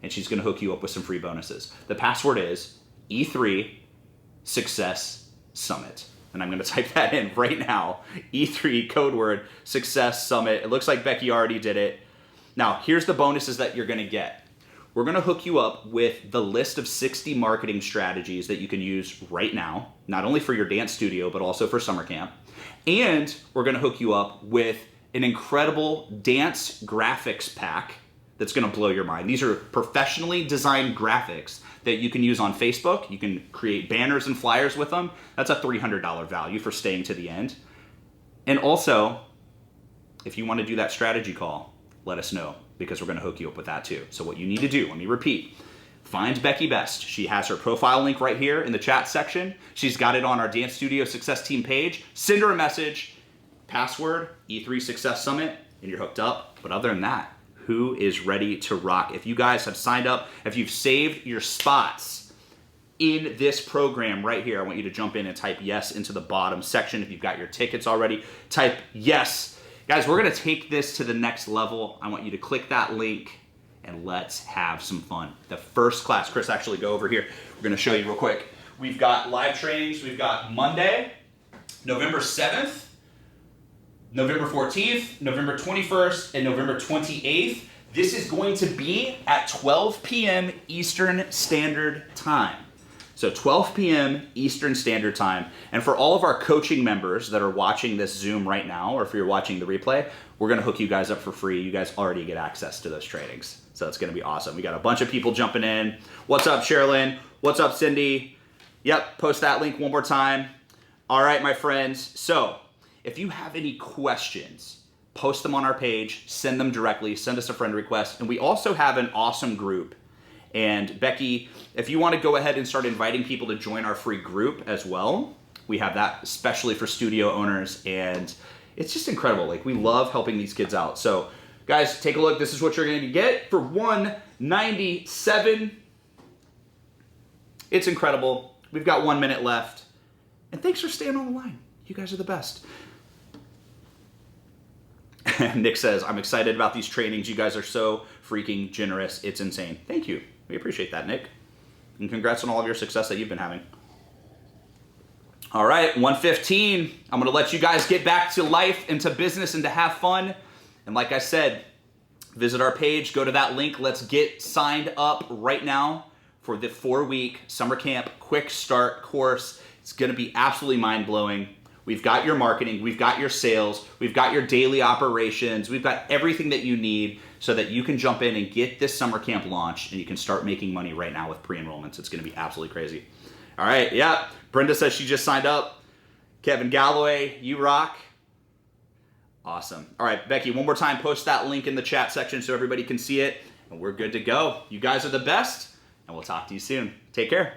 and she's gonna hook you up with some free bonuses. The password is E3 Success Summit. And I'm gonna type that in right now. E3 code word Success Summit. It looks like Becky already did it. Now, here's the bonuses that you're gonna get. We're gonna hook you up with the list of 60 marketing strategies that you can use right now, not only for your dance studio, but also for summer camp. And we're gonna hook you up with an incredible dance graphics pack that's gonna blow your mind. These are professionally designed graphics that you can use on Facebook. You can create banners and flyers with them. That's a $300 value for staying to the end. And also, if you want to do that strategy call, let us know because we're going to hook you up with that too. So what you need to do, let me repeat, find Becky Best. She has her profile link right here in the chat section. She's got it on our Dance Studio Success Team page. Send her a message, password, E3 Success Summit, and you're hooked up. But other than that, who is ready to rock? If you guys have signed up, if you've saved your spots in this program right here, I want you to jump in and type yes into the bottom section. If you've got your tickets already, type yes. Guys, we're gonna take this to the next level. I want you to click that link and let's have some fun. The first class, Chris, actually go over here. We're gonna show you real quick. We've got live trainings. We've got Monday, November 7th, November 14th, November 21st, and November 28th. This is going to be at 12 p.m. Eastern Standard Time. So 12 p.m. Eastern Standard Time. And for all of our coaching members that are watching this Zoom right now, or if you're watching the replay, we're gonna hook you guys up for free. You guys already get access to those trainings. So it's gonna be awesome. We got a bunch of people jumping in. What's up, Sherilyn? What's up, Cindy? Yep, post that link one more time. All right, my friends. So if you have any questions, post them on our page, send them directly, send us a friend request. And we also have an awesome group. And Becky, if you want to go ahead and start inviting people to join our free group as well, we have that especially for studio owners. And it's just incredible. Like, we love helping these kids out. So guys, take a look. This is what you're going to get for $197. It's incredible. We've got 1 minute left. And thanks for staying on the line. You guys are the best. Nick says, I'm excited about these trainings. You guys are so freaking generous. It's insane. Thank you. We appreciate that, Nick. And congrats on all of your success that you've been having. All right, 1:15. I'm going to let you guys get back to life and to business and to have fun. And like I said, visit our page. Go to that link. Let's get signed up right now for the 4-week summer camp quick start course. It's going to be absolutely mind-blowing. We've got your marketing, we've got your sales, we've got your daily operations, we've got everything that you need so that you can jump in and get this summer camp launched and you can start making money right now with pre-enrollments. It's gonna be absolutely crazy. All right, yeah, Brenda says she just signed up. Kevin Galloway, you rock. Awesome. All right, Becky, one more time, post that link in the chat section so everybody can see it, and we're good to go. You guys are the best, and we'll talk to you soon. Take care.